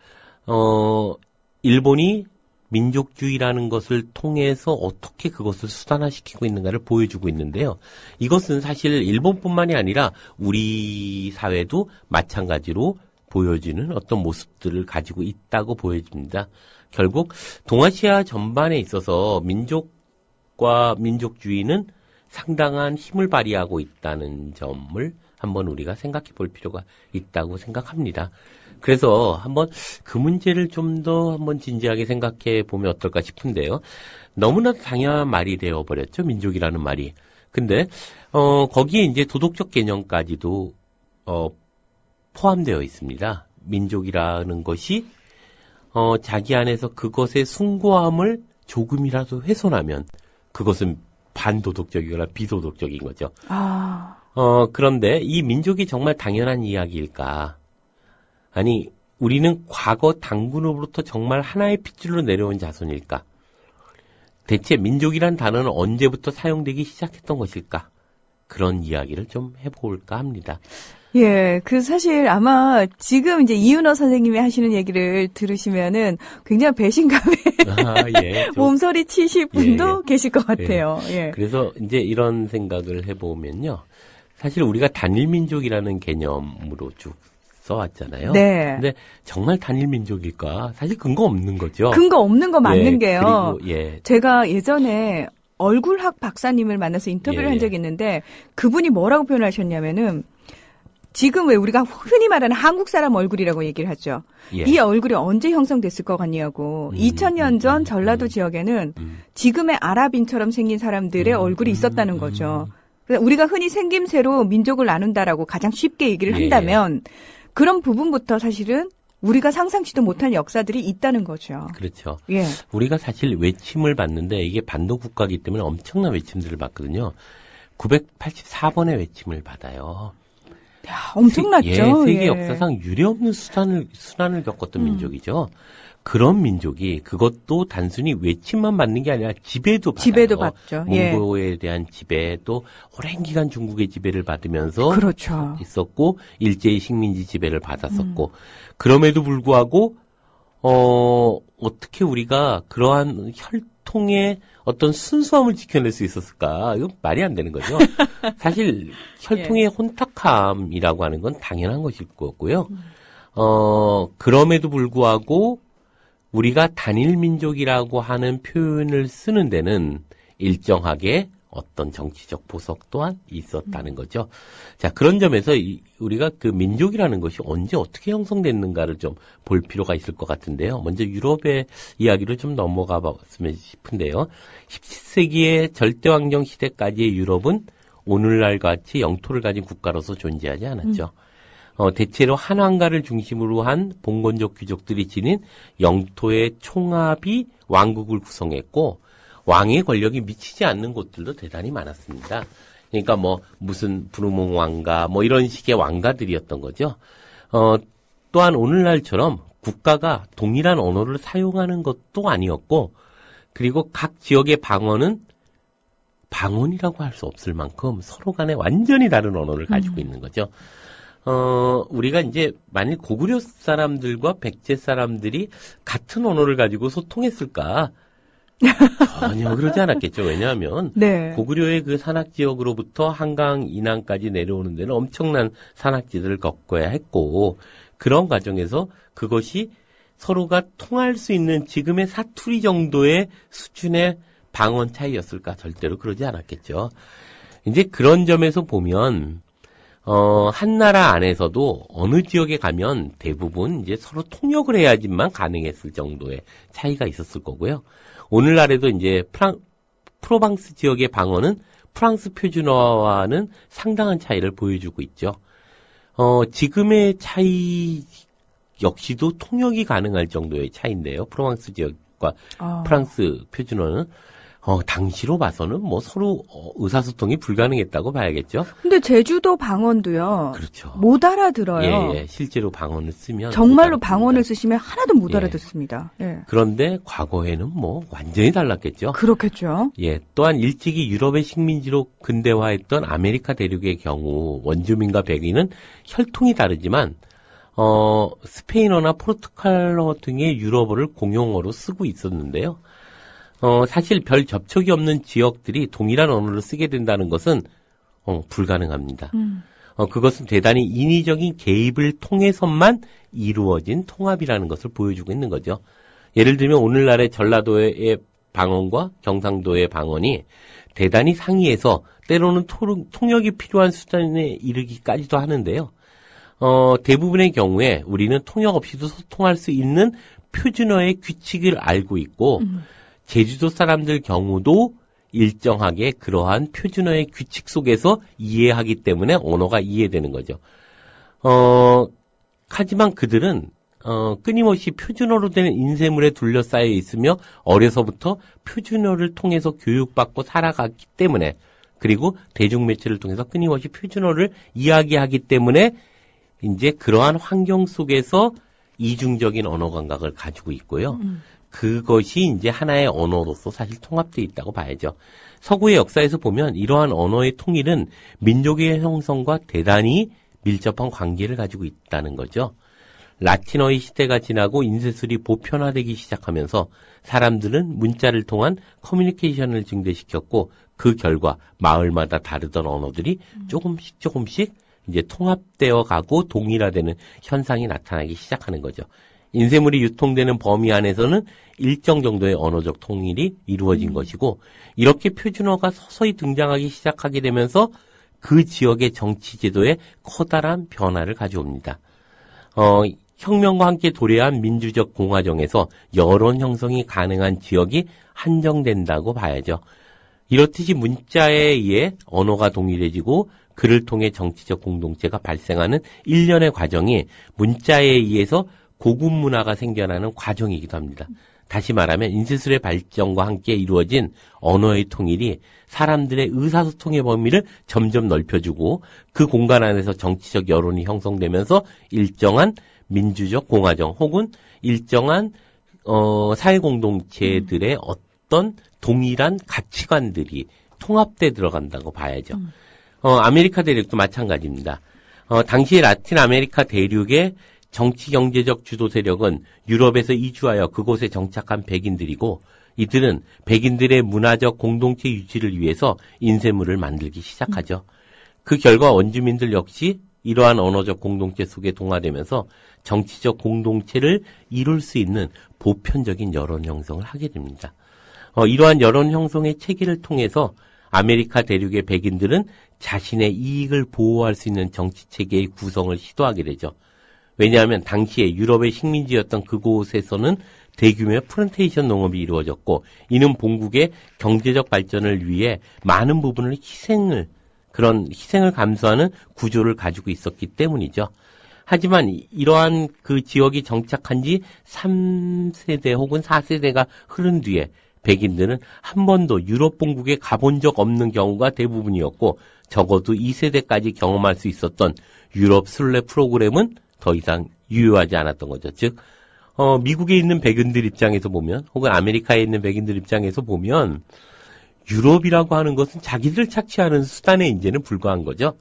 일본이 민족주의라는 것을 통해서 어떻게 그것을 수단화시키고 있는가를 보여주고 있는데요. 이것은 사실 일본뿐만이 아니라 우리 사회도 마찬가지로 보여주는 어떤 모습들을 가지고 있다고 보여집니다. 결국 동아시아 전반에 있어서 민족과 민족주의는 상당한 힘을 발휘하고 있다는 점을 한번 우리가 생각해 볼 필요가 있다고 생각합니다. 그래서 한번 그 문제를 좀 더 한번 진지하게 생각해 보면 어떨까 싶은데요. 너무나도 당연한 말이 되어버렸죠. 민족이라는 말이. 근데 거기에 이제 도덕적 개념까지도 포함되어 있습니다. 민족이라는 것이 자기 안에서 그것의 숭고함을 조금이라도 훼손하면 그것은 반도덕적이거나 비도덕적인 거죠. 그런데 이 민족이 정말 당연한 이야기일까? 아니, 우리는 과거 당군으로부터 정말 하나의 핏줄로 내려온 자손일까? 대체 민족이란 단어는 언제부터 사용되기 시작했던 것일까? 그런 이야기를 좀 해볼까 합니다. 예, 사실 아마 지금 이제 이윤호 선생님이 하시는 얘기를 들으시면은 굉장히 배신감에 몸서리 치실 분도 계실 것 같아요. 예. 그래서 이제 이런 생각을 해보면요. 사실 우리가 단일민족이라는 개념으로 쭉 써왔잖아요. 네. 근데 정말 단일민족일까? 사실 근거 없는 거죠. 근거 없는 거 맞는 게요. 그리고 제가 예전에 얼굴학 박사님을 만나서 인터뷰를 한 적이 있는데 그분이 뭐라고 표현하셨냐면은 지금 왜 우리가 흔히 말하는 한국 사람 얼굴이라고 얘기를 하죠. 이 얼굴이 언제 형성됐을 것 같냐고. 2000년 전 전라도 지역에는 지금의 아랍인처럼 생긴 사람들의 얼굴이 있었다는 거죠. 그래서 우리가 흔히 생김새로 민족을 나눈다라고 가장 쉽게 얘기를 한다면 그런 부분부터 사실은 우리가 상상치도 못한 역사들이 있다는 거죠. 그렇죠. 예. 우리가 사실 외침을 받는데 이게 반도 국가이기 때문에 엄청난 외침들을 받거든요. 984번의 외침을 받아요. 야, 엄청났죠. 세계 역사상 유례없는 순환을 겪었던 민족이죠. 그런 민족이 그것도 단순히 외침만 받는 게 아니라 지배도 받아요. 지배도 받죠. 몽고에 대한 지배, 또 오랜 기간 중국의 지배를 받으면서 그렇죠. 있었고 일제히 식민지 지배를 받았었고 그럼에도 불구하고 어떻게 우리가 그러한 혈통의 어떤 순수함을 지켜낼 수 있었을까? 이거 말이 안 되는 거죠. 사실 혈통의 혼탁함이라고 하는 건 당연한 것일 거고요. 그럼에도 불구하고 우리가 단일 민족이라고 하는 표현을 쓰는 데는 일정하게 어떤 정치적 보석 또한 있었다는 거죠. 자, 그런 점에서 우리가 그 민족이라는 것이 언제 어떻게 형성됐는가를 좀 볼 필요가 있을 것 같은데요. 먼저 유럽의 이야기로 좀 넘어가 봤으면 싶은데요. 17세기의 절대왕정 시대까지의 유럽은 오늘날 같이 영토를 가진 국가로서 존재하지 않았죠. 대체로 한 왕가를 중심으로 한 봉건적 귀족들이 지닌 영토의 총합이 왕국을 구성했고, 왕의 권력이 미치지 않는 곳들도 대단히 많았습니다. 그러니까 뭐 무슨 브루몽 왕가 뭐 이런 식의 왕가들이었던 거죠. 또한 오늘날처럼 국가가 동일한 언어를 사용하는 것도 아니었고, 그리고 각 지역의 방언은 방언이라고 할 수 없을 만큼 서로 간에 완전히 다른 언어를 가지고 있는 거죠. 우리가 이제 만일 고구려 사람들과 백제 사람들이 같은 언어를 가지고 소통했을까? 전혀 그러지 않았겠죠. 왜냐하면 네. 고구려의 그 산악 지역으로부터 한강 이남까지 내려오는 데는 엄청난 산악지들을 겪어야 했고, 그런 과정에서 그것이 서로가 통할 수 있는 지금의 사투리 정도의 수준의 방언 차이였을까? 절대로 그러지 않았겠죠. 이제 그런 점에서 보면 한 나라 안에서도 어느 지역에 가면 대부분 이제 서로 통역을 해야지만 가능했을 정도의 차이가 있었을 거고요. 오늘날에도 이제 프로방스 지역의 방언은 프랑스 표준어와는 상당한 차이를 보여주고 있죠. 지금의 차이 역시도 통역이 가능할 정도의 차이인데요. 프로방스 지역과 프랑스 표준어는 당시로 봐서는 뭐 서로 의사소통이 불가능했다고 봐야겠죠. 근데 제주도 방언도요. 그렇죠. 못 알아들어요. 예, 실제로 방언을 쓰면 정말로 방언을 쓰시면 하나도 못 알아듣습니다. 예. 그런데 과거에는 뭐 완전히 달랐겠죠. 그렇겠죠. 예, 또한 일찍이 유럽의 식민지로 근대화했던 아메리카 대륙의 경우 원주민과 백인은 혈통이 다르지만 스페인어나 포르투갈어 등의 유럽어를 공용어로 쓰고 있었는데요. 사실 별 접촉이 없는 지역들이 동일한 언어를 쓰게 된다는 것은 불가능합니다. 그것은 대단히 인위적인 개입을 통해서만 이루어진 통합이라는 것을 보여주고 있는 거죠. 예를 들면 오늘날의 전라도의 방언과 경상도의 방언이 대단히 상이해서 때로는 통역이 필요한 수준에 이르기까지도 하는데요. 대부분의 경우에 우리는 통역 없이도 소통할 수 있는 표준어의 규칙을 알고 있고 제주도 사람들 경우도 일정하게 그러한 표준어의 규칙 속에서 이해하기 때문에 언어가 이해되는 거죠. 하지만 그들은 끊임없이 표준어로 된 인쇄물에 둘러싸여 있으며 어려서부터 표준어를 통해서 교육받고 살아갔기 때문에, 그리고 대중매체를 통해서 끊임없이 표준어를 이야기하기 때문에 이제 그러한 환경 속에서 이중적인 언어 감각을 가지고 있고요. 그것이 이제 하나의 언어로서 사실 통합되어 있다고 봐야죠. 서구의 역사에서 보면 이러한 언어의 통일은 민족의 형성과 대단히 밀접한 관계를 가지고 있다는 거죠. 라틴어의 시대가 지나고 인쇄술이 보편화되기 시작하면서 사람들은 문자를 통한 커뮤니케이션을 증대시켰고, 그 결과 마을마다 다르던 언어들이 조금씩 이제 통합되어 가고 동일화되는 현상이 나타나기 시작하는 거죠. 인쇄물이 유통되는 범위 안에서는 일정 정도의 언어적 통일이 이루어진 것이고, 이렇게 표준어가 서서히 등장하기 시작하게 되면서 그 지역의 정치 제도에 커다란 변화를 가져옵니다. 혁명과 함께 도래한 민주적 공화정에서 여론 형성이 가능한 지역이 한정된다고 봐야죠. 이렇듯이 문자에 의해 언어가 동일해지고 그를 통해 정치적 공동체가 발생하는 일련의 과정이 문자에 의해서 고급 문화가 생겨나는 과정이기도 합니다. 다시 말하면 인쇄술의 발전과 함께 이루어진 언어의 통일이 사람들의 의사소통의 범위를 점점 넓혀주고 그 공간 안에서 정치적 여론이 형성되면서 일정한 민주적 공화정 혹은 일정한 사회 공동체들의 어떤 동일한 가치관들이 통합돼 들어간다고 봐야죠. 아메리카 대륙도 마찬가지입니다. 당시 라틴 아메리카 대륙의 정치 경제적 주도 세력은 유럽에서 이주하여 그곳에 정착한 백인들이고 이들은 백인들의 문화적 공동체 유지를 위해서 인쇄물을 만들기 시작하죠. 그 결과 원주민들 역시 이러한 언어적 공동체 속에 동화되면서 정치적 공동체를 이룰 수 있는 보편적인 여론 형성을 하게 됩니다. 이러한 여론 형성의 체계를 통해서 아메리카 대륙의 백인들은 자신의 이익을 보호할 수 있는 정치 체계의 구성을 시도하게 되죠. 왜냐하면 당시에 유럽의 식민지였던 그곳에서는 대규모의 플랜테이션 농업이 이루어졌고 이는 본국의 경제적 발전을 위해 많은 부분을 희생을 감수하는 구조를 가지고 있었기 때문이죠. 하지만 이러한 그 지역이 정착한 지 3세대 혹은 4세대가 흐른 뒤에 백인들은 한 번도 유럽 본국에 가본 적 없는 경우가 대부분이었고 적어도 2세대까지 경험할 수 있었던 유럽 순례 프로그램은 더 이상 유효하지 않았던 거죠. 즉 미국에 있는 백인들 입장에서 보면 혹은 아메리카에 있는 백인들 입장에서 보면 유럽이라고 하는 것은 자기들 착취하는 수단에 이제는 불과한 거죠.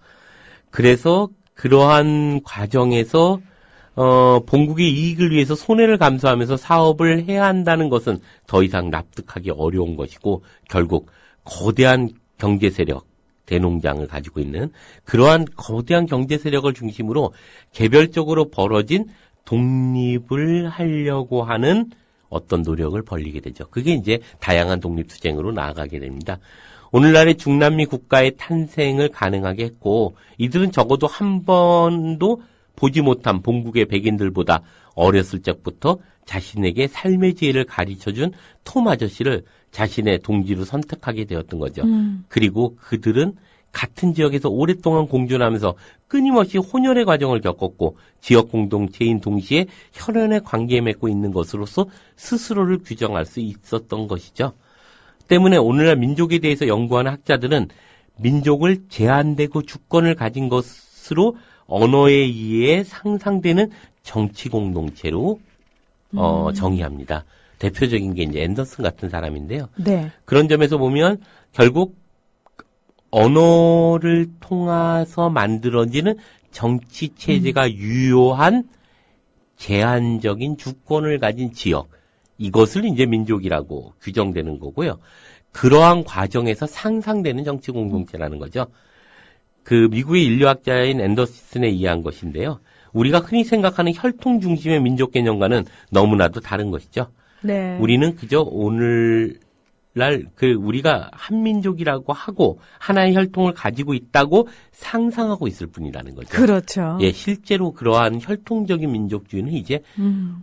그래서 그러한 과정에서 본국의 이익을 위해서 손해를 감수하면서 사업을 해야 한다는 것은 더 이상 납득하기 어려운 것이고 결국 거대한 경제 세력, 대농장을 가지고 있는 그러한 거대한 경제 세력을 중심으로 개별적으로 벌어진 독립을 하려고 하는 어떤 노력을 벌이게 되죠. 그게 이제 다양한 독립투쟁으로 나아가게 됩니다. 오늘날의 중남미 국가의 탄생을 가능하게 했고 이들은 적어도 한 번도 보지 못한 본국의 백인들보다 어렸을 적부터 자신에게 삶의 지혜를 가르쳐준 톰 아저씨를 자신의 동지로 선택하게 되었던 거죠. 그리고 그들은 같은 지역에서 오랫동안 공존하면서 끊임없이 혼혈의 과정을 겪었고 지역 공동체인 동시에 혈연의 관계에 맺고 있는 것으로서 스스로를 규정할 수 있었던 것이죠. 때문에 오늘날 민족에 대해서 연구하는 학자들은 민족을 제한되고 주권을 가진 것으로 언어에 의해 상상되는 정치 공동체로 정의합니다. 대표적인 게 이제 앤더슨 같은 사람인데요. 네. 그런 점에서 보면 결국 언어를 통해서 만들어지는 정치 체제가 유효한 제한적인 주권을 가진 지역, 이것을 이제 민족이라고 규정되는 거고요. 그러한 과정에서 상상되는 정치 공동체라는 거죠. 그 미국의 인류학자인 앤더슨에 의한 것인데요. 우리가 흔히 생각하는 혈통 중심의 민족 개념과는 너무나도 다른 것이죠. 네. 우리는 그저 오늘날 우리가 한민족이라고 하고 하나의 혈통을 가지고 있다고 상상하고 있을 뿐이라는 거죠. 그렇죠. 예, 실제로 그러한 혈통적인 민족주의는 이제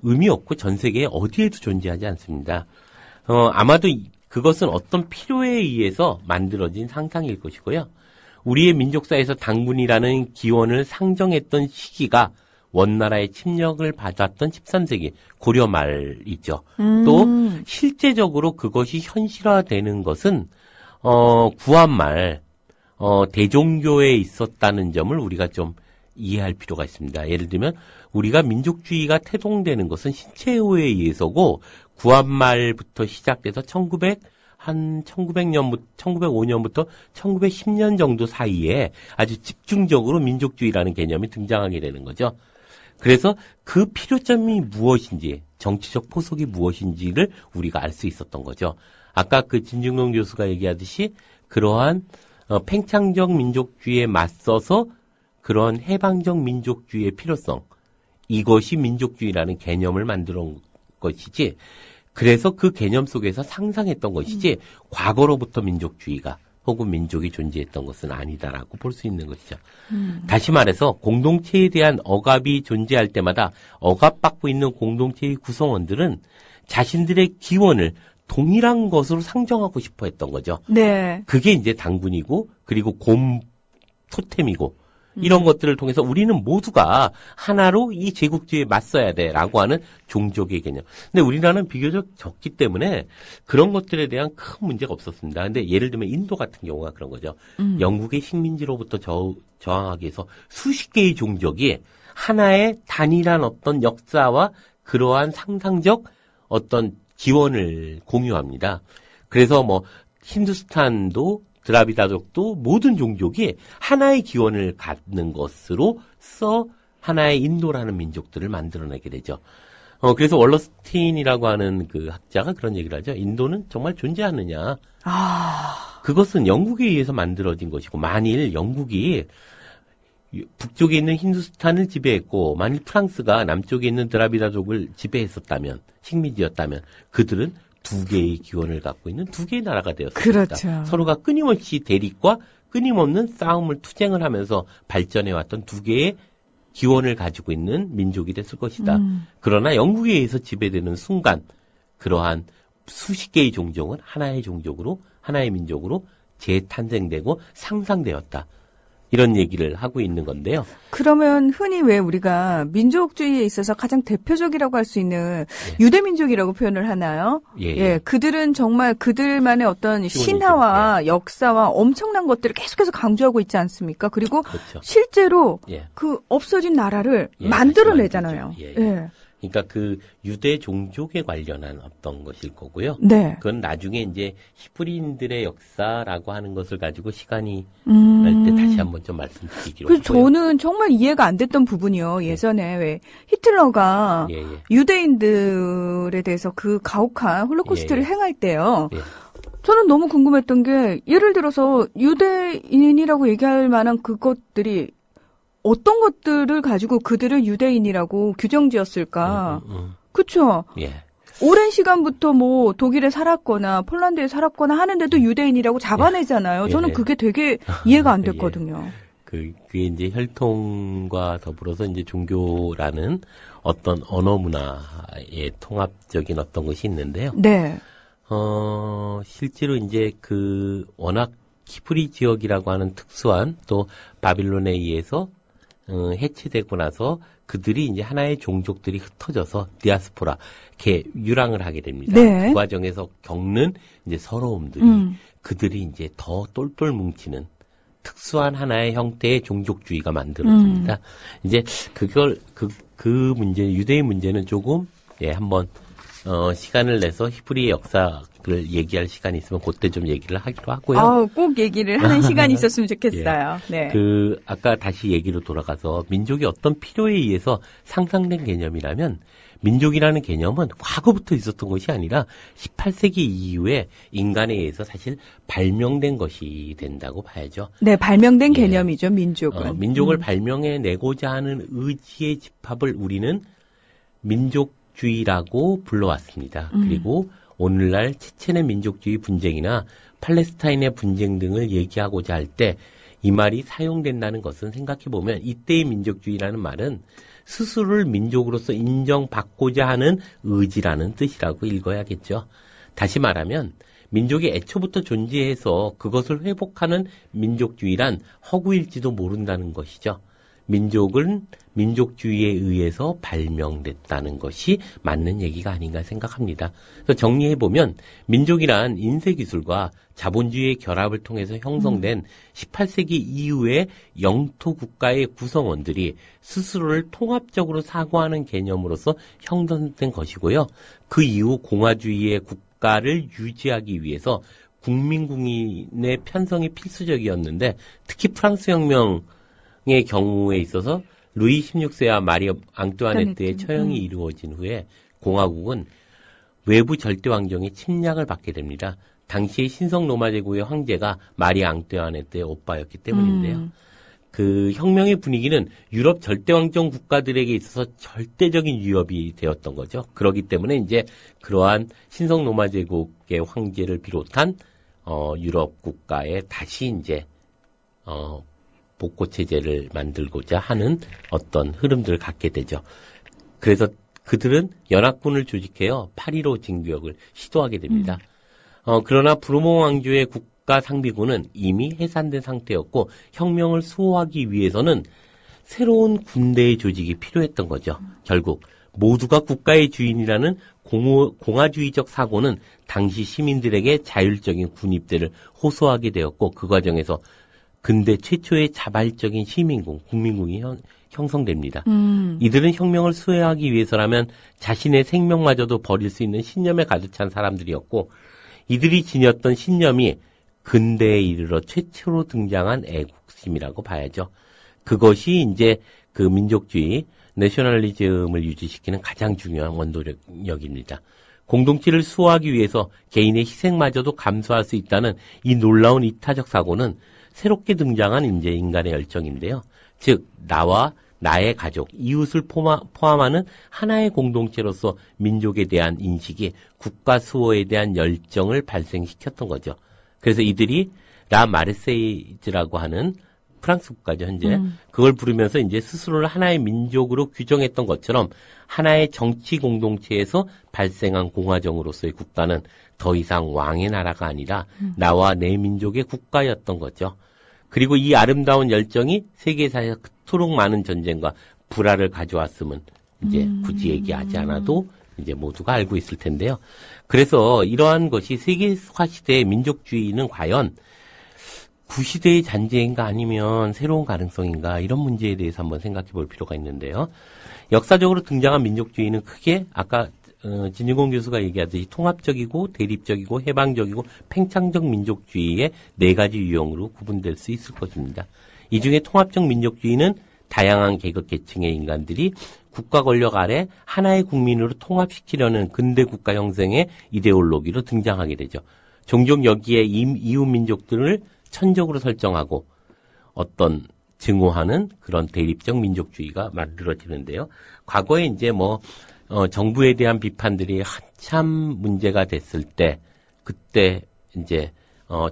의미 없고 전 세계에 어디에도 존재하지 않습니다. 아마도 그것은 어떤 필요에 의해서 만들어진 상상일 것이고요. 우리의 민족사에서 당군이라는 기원을 상정했던 시기가 원나라의 침략을 받았던 13세기 고려 말이죠. 또 실제적으로 그것이 현실화되는 것은 구한말 대종교에 있었다는 점을 우리가 좀 이해할 필요가 있습니다. 예를 들면 우리가 민족주의가 태동되는 것은 신체호에 의해서고 구한말부터 시작돼서 1905년부터 1910년 정도 사이에 아주 집중적으로 민족주의라는 개념이 등장하게 되는 거죠. 그래서 그 필요점이 무엇인지, 정치적 포석이 무엇인지를 우리가 알 수 있었던 거죠. 아까 그 진중동 교수가 얘기하듯이 그러한 팽창적 민족주의에 맞서서 그런 해방적 민족주의의 필요성, 이것이 민족주의라는 개념을 만들어 것이지, 그래서 그 개념 속에서 상상했던 것이지 과거로부터 민족주의가 혹은 민족이 존재했던 것은 아니다라고 볼 수 있는 것이죠. 다시 말해서 공동체에 대한 억압이 존재할 때마다 억압받고 있는 공동체의 구성원들은 자신들의 기원을 동일한 것으로 상정하고 싶어 했던 거죠. 네. 그게 이제 당군이고 그리고 곰 토템이고 이런 것들을 통해서 우리는 모두가 하나로 이 제국주의에 맞서야 돼라고 하는 종족의 개념. 근데 우리나라는 비교적 적기 때문에 그런 것들에 대한 큰 문제가 없었습니다. 근데 예를 들면 인도 같은 경우가 그런 거죠. 영국의 식민지로부터 저항하기 위해서 수십 개의 종족이 하나의 단일한 어떤 역사와 그러한 상상적 어떤 기원을 공유합니다. 그래서 뭐 힌두스탄도 드라비다족도 모든 종족이 하나의 기원을 갖는 것으로서 하나의 인도라는 민족들을 만들어내게 되죠. 그래서 월러스틴이라고 하는 그 학자가 그런 얘기를 하죠. 인도는 정말 존재하느냐. 그것은 영국에 의해서 만들어진 것이고, 만일 영국이 북쪽에 있는 힌두스탄을 지배했고, 만일 프랑스가 남쪽에 있는 드라비다족을 지배했었다면, 식민지였다면, 그들은 두 개의 기원을 갖고 있는 두 개의 나라가 되었습니다. 그렇죠. 서로가 끊임없이 대립과 끊임없는 싸움을 투쟁을 하면서 발전해왔던 두 개의 기원을 가지고 있는 민족이 됐을 것이다. 그러나 영국에 의해서 지배되는 순간 그러한 수십 개의 종족은 하나의 종족으로, 하나의 민족으로 재탄생되고 상상되었다. 이런 얘기를 하고 있는 건데요. 그러면 흔히 왜 우리가 민족주의에 있어서 가장 대표적이라고 할 수 있는 유대민족이라고 표현을 하나요? 예. 그들은 정말 그들만의 어떤 신화와 역사와 엄청난 것들을 계속해서 강조하고 있지 않습니까? 그리고 그렇죠. 실제로 예. 그 없어진 나라를 예, 만들어내잖아요. 예. 예. 그러니까 그 유대 종족에 관련한 어떤 것일 거고요. 네. 그건 나중에 이제 히브리인들의 역사라고 하는 것을 가지고 시간이 날 때 다시 한번 좀 말씀드리기로 그래서 하고요. 저는 정말 이해가 안 됐던 부분이요. 예전에 왜 히틀러가 예. 유대인들에 대해서 그 가혹한 홀로코스트를 예. 행할 때요. 예. 저는 너무 궁금했던 게 예를 들어서 유대인이라고 얘기할 만한 그것들이 어떤 것들을 가지고 그들을 유대인이라고 규정지었을까? 그렇죠. 예. 오랜 시간부터 뭐 독일에 살았거나 폴란드에 살았거나 하는데도 유대인이라고 잡아내잖아요. 저는 예. 그게 되게 이해가 안 됐거든요. 그게 이제 혈통과 더불어서 이제 종교라는 어떤 언어 문화의 통합적인 어떤 것이 있는데요. 네. 실제로 이제 그 워낙 히브리 지역이라고 하는 특수한 또 바빌론에 의해서 해체되고 나서 그들이 이제 하나의 종족들이 흩어져서 디아스포라, 이렇게 유랑을 하게 됩니다. 네. 그 과정에서 겪는 이제 서러움들이 그들이 이제 더 똘똘 뭉치는 특수한 하나의 형태의 종족주의가 만들어집니다. 이제 그걸 그 문제, 유대의 문제는 조금 한번 시간을 내서 히브리의 역사를 얘기할 시간이 있으면 그때 좀 얘기를 하기로 하고요. 꼭 얘기를 하는 시간이 있었으면 좋겠어요. 네. 아까 다시 얘기로 돌아가서 민족이 어떤 필요에 의해서 상상된 개념이라면 민족이라는 개념은 과거부터 있었던 것이 아니라 18세기 이후에 인간에 의해서 사실 발명된 것이 된다고 봐야죠. 네, 발명된 개념이죠, 민족은. 민족을 발명해내고자 하는 의지의 집합을 우리는 민족주의라고 불러왔습니다. 그리고 오늘날 체첸의 민족주의 분쟁이나 팔레스타인의 분쟁 등을 얘기하고자 할 때 이 말이 사용된다는 것은 생각해보면 이때의 민족주의라는 말은 스스로를 민족으로서 인정받고자 하는 의지라는 뜻이라고 읽어야겠죠. 다시 말하면 민족이 애초부터 존재해서 그것을 회복하는 민족주의란 허구일지도 모른다는 것이죠. 민족은 민족주의에 의해서 발명됐다는 것이 맞는 얘기가 아닌가 생각합니다. 그래서 정리해보면 민족이란 인쇄기술과 자본주의의 결합을 통해서 형성된 18세기 이후의 영토 국가의 구성원들이 스스로를 통합적으로 사고하는 개념으로서 형성된 것이고요. 그 이후 공화주의의 국가를 유지하기 위해서 국민의 편성이 필수적이었는데 특히 프랑스 혁명의 경우에 있어서 루이 16세와 마리 앙뚜아네트의 처형이 이루어진 후에 공화국은 외부 절대 왕정의 침략을 받게 됩니다. 당시의 신성 로마 제국의 황제가 마리 앙뚜아네트의 오빠였기 때문인데요. 그 혁명의 분위기는 유럽 절대 왕정 국가들에게 있어서 절대적인 위협이 되었던 거죠. 그렇기 때문에 이제 그러한 신성 로마 제국의 황제를 비롯한 유럽 국가에 다시 이제 복고 체제를 만들고자 하는 어떤 흐름들을 갖게 되죠. 그래서 그들은 연합군을 조직해요. 8.15 진격을 시도하게 됩니다. 그러나 브루몽 왕조의 국가 상비군은 이미 해산된 상태였고 혁명을 수호하기 위해서는 새로운 군대의 조직이 필요했던 거죠. 결국 모두가 국가의 주인이라는 공화주의적 사고는 당시 시민들에게 자율적인 군입대를 호소하게 되었고 그 과정에서 근대 최초의 자발적인 시민군, 국민군이 형성됩니다. 이들은 혁명을 수호하기 위해서라면 자신의 생명마저도 버릴 수 있는 신념에 가득 찬 사람들이었고 이들이 지녔던 신념이 근대에 이르러 최초로 등장한 애국심이라고 봐야죠. 그것이 이제 그 민족주의, 내셔널리즘을 유지시키는 가장 중요한 원동력입니다. 공동체를 수호하기 위해서 개인의 희생마저도 감수할 수 있다는 이 놀라운 이타적 사고는 새롭게 등장한 이제 인간의 열정인데요. 즉 나와 나의 가족, 이웃을 포함하는 하나의 공동체로서 민족에 대한 인식이 국가 수호에 대한 열정을 발생시켰던 거죠. 그래서 이들이 라 마르세이즈라고 하는 프랑스 국가죠, 현재. 그걸 부르면서 이제 스스로를 하나의 민족으로 규정했던 것처럼 하나의 정치 공동체에서 발생한 공화정으로서의 국가는 더 이상 왕의 나라가 아니라 나와 내 민족의 국가였던 거죠. 그리고 이 아름다운 열정이 세계사에서 그토록 많은 전쟁과 불화를 가져왔음은 이제 굳이 얘기하지 않아도 이제 모두가 알고 있을 텐데요. 그래서 이러한 것이 세계화 시대의 민족주의는 과연 구시대의 잔재인가 아니면 새로운 가능성인가 이런 문제에 대해서 한번 생각해 볼 필요가 있는데요. 역사적으로 등장한 민족주의는 크게 아까 진유공 교수가 얘기하듯이 통합적이고 대립적이고 해방적이고 팽창적 민족주의의 4가지 유형으로 구분될 수 있을 것입니다. 이 중에 통합적 민족주의는 다양한 계급 계층의 인간들이 국가 권력 아래 하나의 국민으로 통합시키려는 근대 국가 형성의 이데올로기로 등장하게 되죠. 종종 여기에 이웃 민족들을 천적으로 설정하고 어떤 증오하는 그런 대립적 민족주의가 만들어지는데요. 과거에 이제 정부에 대한 비판들이 한참 문제가 됐을 때, 그때 이제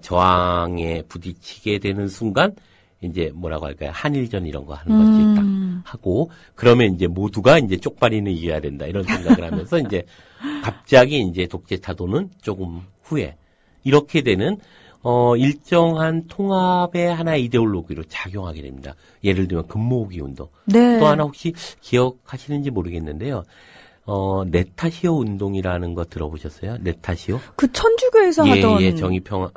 저항에 부딪히게 되는 순간, 이제 뭐라고 할까요? 한일전 이런 거 하는 것이 딱 하고, 그러면 이제 모두가 이제 쪽발이는 이겨야 된다 이런 생각을 하면서 이제 갑자기 이제 독재 타도는 조금 후에 이렇게 되는 일정한 통합의 하나의 이데올로기로 작용하게 됩니다. 예를 들면 금모으기 운동. 네. 또 하나 혹시 기억하시는지 모르겠는데요. 네타시오 운동이라는 거 들어보셨어요? 네타시오? 그 천주교에서 하던. 예, 정의평화,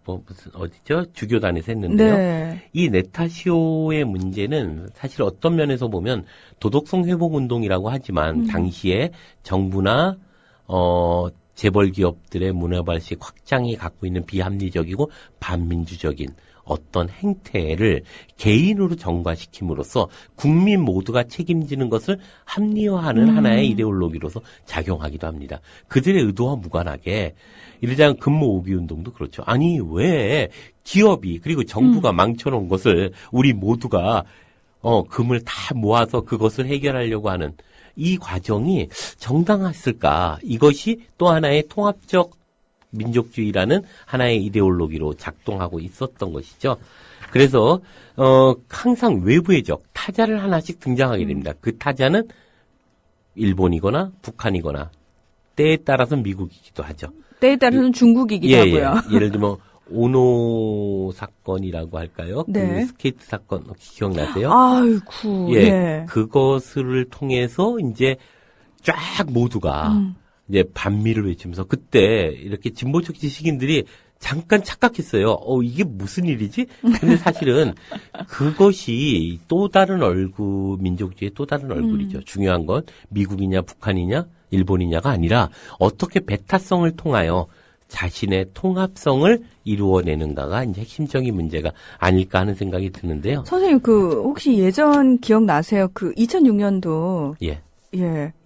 무슨, 어디죠? 주교단에서 했는데요. 네. 이 네타시오의 문제는 사실 어떤 면에서 보면 도덕성 회복 운동이라고 하지만 당시에 정부나, 재벌 기업들의 문화발식 확장이 갖고 있는 비합리적이고 반민주적인 어떤 행태를 개인으로 정과시킴으로써 국민 모두가 책임지는 것을 합리화하는 하나의 이데올로기로서 작용하기도 합니다. 그들의 의도와 무관하게 이러자면 금모으기 운동도 그렇죠. 아니 왜 기업이 그리고 정부가 망쳐놓은 것을 우리 모두가 금을 다 모아서 그것을 해결하려고 하는 이 과정이 정당했을까? 이것이 또 하나의 통합적 민족주의라는 하나의 이데올로기로 작동하고 있었던 것이죠. 그래서 항상 외부의 적, 타자를 하나씩 등장하게 됩니다. 그 타자는 일본이거나 북한이거나 때에 따라서는 미국이기도 하죠. 때에 따라서는 중국이기도 하고요. 예를 들면 오노 사건이라고 할까요? 네. 그 스케이트 사건 혹시 기억나세요? 아이고. 예. 그것을 통해서 이제 쫙 모두가 이제 반미를 외치면서 그때 이렇게 진보적 지식인들이 잠깐 착각했어요. 이게 무슨 일이지? 근데 사실은 그것이 또 다른 민족주의의 또 다른 얼굴이죠. 중요한 건 미국이냐 북한이냐 일본이냐가 아니라 어떻게 배타성을 통하여 자신의 통합성을 이루어내는가가 이제 핵심적인 문제가 아닐까 하는 생각이 드는데요. 선생님, 혹시 예전 기억나세요? 2006년도. 예.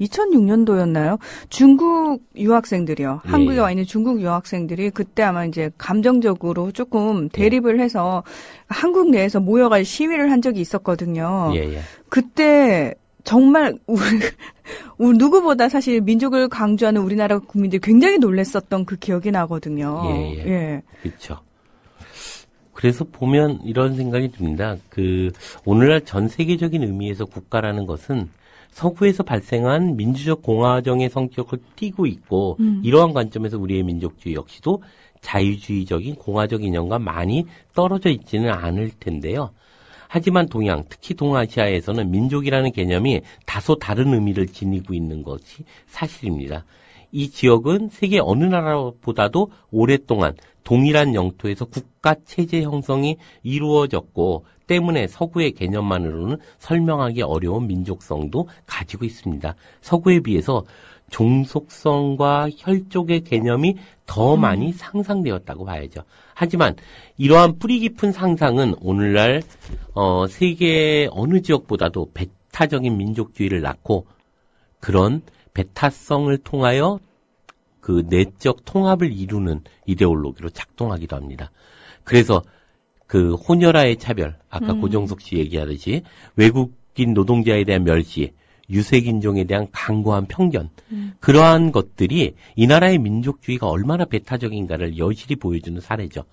2006년도였나요? 중국 유학생들이요. 한국에 와 있는 중국 유학생들이 그때 아마 이제 감정적으로 조금 대립을 해서 한국 내에서 모여갈 시위를 한 적이 있었거든요. 예. 그때 정말 우리 누구보다 사실 민족을 강조하는 우리나라 국민들이 굉장히 놀랐었던 그 기억이 나거든요. 예. 그렇죠. 그래서 보면 이런 생각이 듭니다. 오늘날 전 세계적인 의미에서 국가라는 것은 서구에서 발생한 민주적 공화정의 성격을 띠고 있고 이러한 관점에서 우리의 민족주의 역시도 자유주의적인 공화적 이념과 많이 떨어져 있지는 않을 텐데요. 하지만 동양, 특히 동아시아에서는 민족이라는 개념이 다소 다른 의미를 지니고 있는 것이 사실입니다. 이 지역은 세계 어느 나라보다도 오랫동안 동일한 영토에서 국가 체제 형성이 이루어졌고 때문에 서구의 개념만으로는 설명하기 어려운 민족성도 가지고 있습니다. 서구에 비해서 종속성과 혈족의 개념이 더 많이 상상되었다고 봐야죠. 하지만 이러한 뿌리 깊은 상상은 오늘날 세계 어느 지역보다도 배타적인 민족주의를 낳고 그런 배타성을 통하여 그 내적 통합을 이루는 이데올로기로 작동하기도 합니다. 그래서 그 혼혈아의 차별, 아까 고정석 씨 얘기하듯이 외국인 노동자에 대한 멸시, 유색인종에 대한 강고한 편견, 그러한 것들이 이 나라의 민족주의가 얼마나 배타적인가를 여실히 보여주는 사례죠.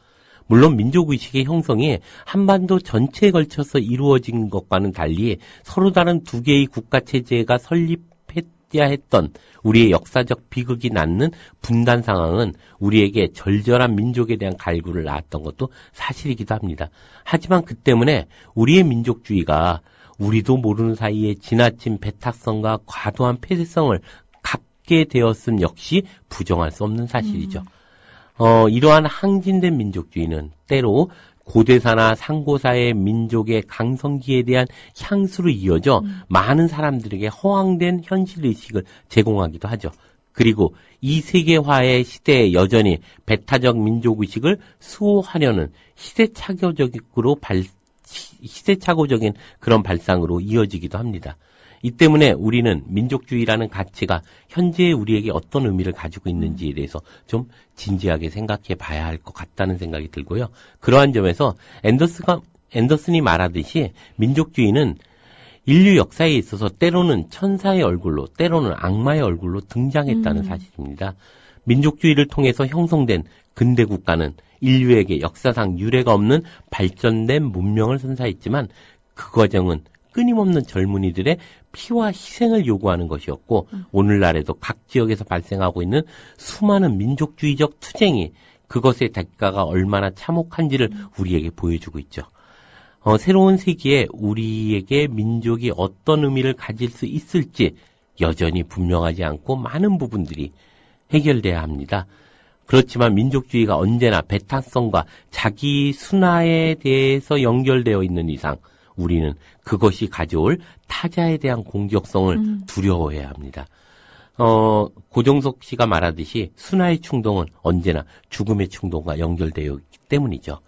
물론 민족의식의 형성이 한반도 전체에 걸쳐서 이루어진 것과는 달리 서로 다른 두 개의 국가체제가 설립해야 했던 우리의 역사적 비극이 낳는 분단 상황은 우리에게 절절한 민족에 대한 갈구를 낳았던 것도 사실이기도 합니다. 하지만 그 때문에 우리의 민족주의가 우리도 모르는 사이에 지나친 배타성과 과도한 폐쇄성을 갖게 되었음 역시 부정할 수 없는 사실이죠. 이러한 항진된 민족주의는 때로 고대사나 상고사의 민족의 강성기에 대한 향수로 이어져 많은 사람들에게 허황된 현실의식을 제공하기도 하죠. 그리고 이 세계화의 시대에 여전히 배타적 민족의식을 수호하려는 시대착오적인 그런 발상으로 이어지기도 합니다. 이 때문에 우리는 민족주의라는 가치가 현재의 우리에게 어떤 의미를 가지고 있는지에 대해서 좀 진지하게 생각해 봐야 할 것 같다는 생각이 들고요. 그러한 점에서 앤더슨이 말하듯이 민족주의는 인류 역사에 있어서 때로는 천사의 얼굴로, 때로는 악마의 얼굴로 등장했다는 사실입니다. 민족주의를 통해서 형성된 근대 국가는 인류에게 역사상 유례가 없는 발전된 문명을 선사했지만 그 과정은 끊임없는 젊은이들의 피와 희생을 요구하는 것이었고 오늘날에도 각 지역에서 발생하고 있는 수많은 민족주의적 투쟁이 그것의 대가가 얼마나 참혹한지를 우리에게 보여주고 있죠. 새로운 세기에 우리에게 민족이 어떤 의미를 가질 수 있을지 여전히 분명하지 않고 많은 부분들이 해결돼야 합니다. 그렇지만 민족주의가 언제나 배타성과 자기 순화에 대해서 연결되어 있는 이상 우리는 그것이 가져올 타자에 대한 공격성을 두려워해야 합니다. 고정석 씨가 말하듯이 순화의 충동은 언제나 죽음의 충동과 연결되어 있기 때문이죠.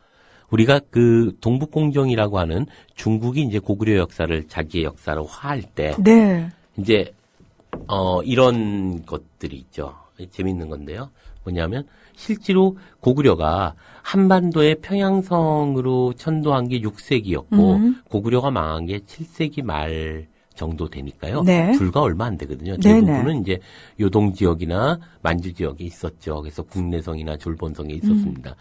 우리가 그 동북공정이라고 하는 중국이 이제 고구려 역사를 자기의 역사로 화할 때, 네. 이제, 이런 것들이 있죠. 재밌는 건데요. 뭐냐면, 실제로 고구려가 한반도의 평양성으로 천도한 게 6세기였고, 고구려가 망한 게 7세기 말 정도 되니까요. 네. 불과 얼마 안 되거든요. 네네. 대부분은 이제 요동 지역이나 만주 지역에 있었죠. 그래서 국내성이나 졸본성에 있었습니다.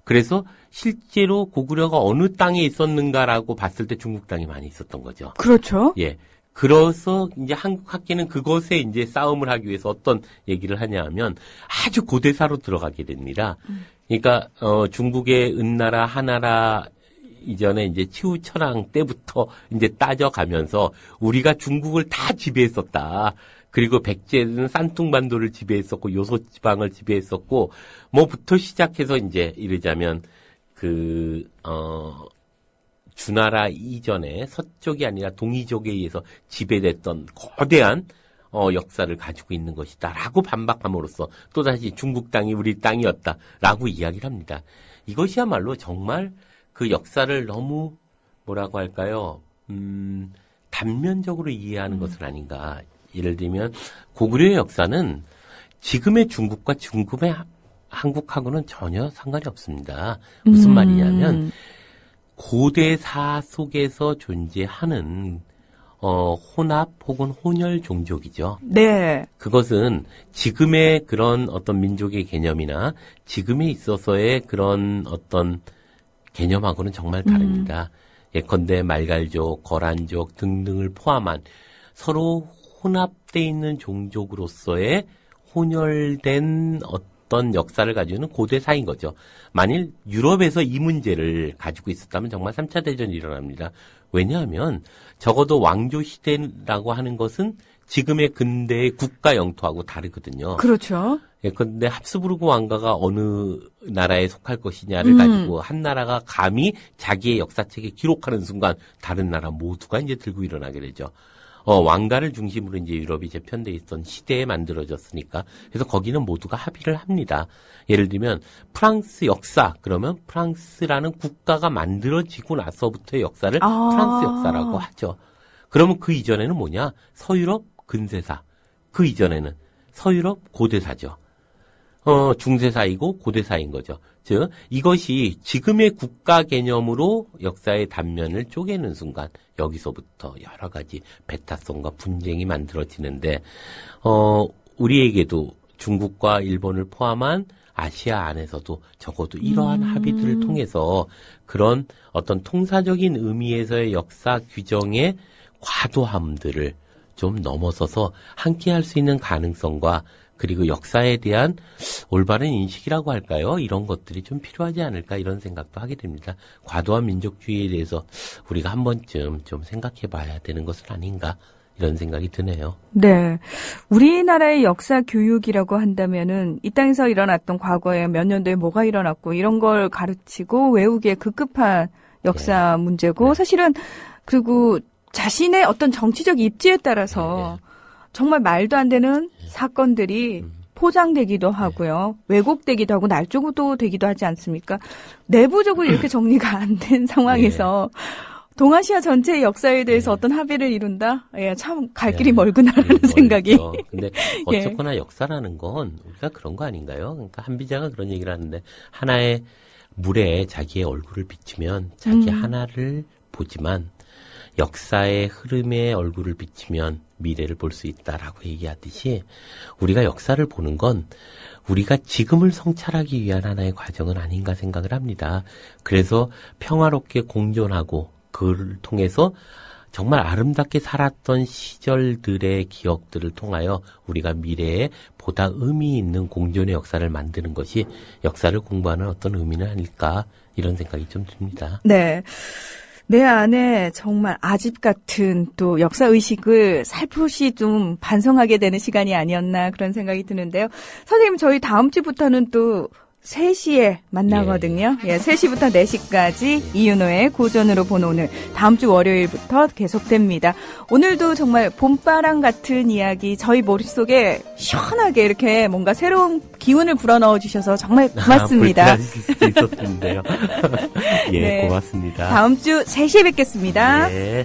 그래서 실제로 고구려가 어느 땅에 있었는가라고 봤을 때 중국 땅이 많이 있었던 거죠. 그렇죠. 예. 그래서 이제 한국 학계는 그것에 이제 싸움을 하기 위해서 어떤 얘기를 하냐 하면 아주 고대사로 들어가게 됩니다. 그러니까 중국의 은나라, 하나라 이전에 이제 치우철왕 때부터 이제 따져가면서 우리가 중국을 다 지배했었다. 그리고 백제는 산둥반도를 지배했었고 요소 지방을 지배했었고 뭐부터 시작해서 이제 이러자면 주나라 이전에 서쪽이 아니라 동이족에 의해서 지배됐던 거대한 역사를 가지고 있는 것이다라고 반박함으로써 또다시 중국 땅이 우리 땅이었다라고 이야기를 합니다. 이것이야말로 정말 그 역사를 너무 뭐라고 할까요? 단면적으로 이해하는 것은 아닌가. 예를 들면 고구려의 역사는 지금의 중국과 지금의 한국하고는 전혀 상관이 없습니다. 무슨 말이냐면 고대사 속에서 존재하는 혼합 혹은 혼혈 종족이죠. 네. 그것은 지금의 그런 어떤 민족의 개념이나 지금에 있어서의 그런 어떤 개념하고는 정말 다릅니다. 예컨대 말갈족, 거란족 등등을 포함한 서로 혼합되어 있는 종족으로서의 혼혈된 어떤 역사를 가지고 있는 고대사인 거죠. 만일 유럽에서 이 문제를 가지고 있었다면 정말 3차 대전이 일어납니다. 왜냐하면 적어도 왕조 시대라고 하는 것은 지금의 근대의 국가 영토하고 다르거든요. 그렇죠. 예컨대 합스부르크 왕가가 어느 나라에 속할 것이냐를 가지고 한 나라가 감히 자기의 역사책에 기록하는 순간 다른 나라 모두가 이제 들고 일어나게 되죠. 왕가를 중심으로 이제 유럽이 재편돼 있던 시대에 만들어졌으니까. 그래서 거기는 모두가 합의를 합니다. 예를 들면 프랑스 역사 그러면 프랑스라는 국가가 만들어지고 나서부터의 역사를 프랑스 역사라고 하죠. 그러면 그 이전에는 뭐냐? 서유럽 근세사. 그 이전에는 서유럽 고대사죠. 중세사이고 고대사인 거죠. 즉 이것이 지금의 국가 개념으로 역사의 단면을 쪼개는 순간 여기서부터 여러 가지 배타성과 분쟁이 만들어지는데 우리에게도 중국과 일본을 포함한 아시아 안에서도 적어도 이러한 합의들을 통해서 그런 어떤 통사적인 의미에서의 역사 규정의 과도함들을 좀 넘어서서 함께할 수 있는 가능성과 그리고 역사에 대한 올바른 인식이라고 할까요? 이런 것들이 좀 필요하지 않을까 이런 생각도 하게 됩니다. 과도한 민족주의에 대해서 우리가 한 번쯤 좀 생각해 봐야 되는 것은 아닌가 이런 생각이 드네요. 네. 우리나라의 역사 교육이라고 한다면은 이 땅에서 일어났던 과거에 몇 년도에 뭐가 일어났고 이런 걸 가르치고 외우기에 급급한 역사 문제고 사실은 그리고 자신의 어떤 정치적 입지에 따라서 정말 말도 안 되는 사건들이 포장되기도 하고요. 왜곡되기도 하고 날조도 되기도 하지 않습니까? 내부적으로 이렇게 정리가 안 된 상황에서 동아시아 전체의 역사에 대해서 어떤 합의를 이룬다? 예, 참 갈 길이 멀구나라는 생각이. 근데 어쨌거나 역사라는 건 우리가 그런 거 아닌가요? 그러니까 한비자가 그런 얘기를 하는데 하나의 물에 자기의 얼굴을 비치면 자기 하나를 보지만 역사의 흐름에 얼굴을 비치면 미래를 볼 수 있다라고 얘기하듯이 우리가 역사를 보는 건 우리가 지금을 성찰하기 위한 하나의 과정은 아닌가 생각을 합니다. 그래서 평화롭게 공존하고 그를 통해서 정말 아름답게 살았던 시절들의 기억들을 통하여 우리가 미래에 보다 의미 있는 공존의 역사를 만드는 것이 역사를 공부하는 어떤 의미는 아닐까 이런 생각이 좀 듭니다. 네. 내 안에 정말 아집 같은 또 역사의식을 살포시 좀 반성하게 되는 시간이 아니었나 그런 생각이 드는데요. 선생님, 저희 다음 주부터는 또 3시에 만나거든요. 3시부터 4시까지 이윤호의 고전으로 본 오늘, 다음 주 월요일부터 계속됩니다. 오늘도 정말 봄바람 같은 이야기 저희 머릿속에 시원하게 이렇게 뭔가 새로운 기운을 불어넣어 주셔서 정말 고맙습니다. 있었는데요. 네, 고맙습니다. 다음 주 3시에 뵙겠습니다. 네.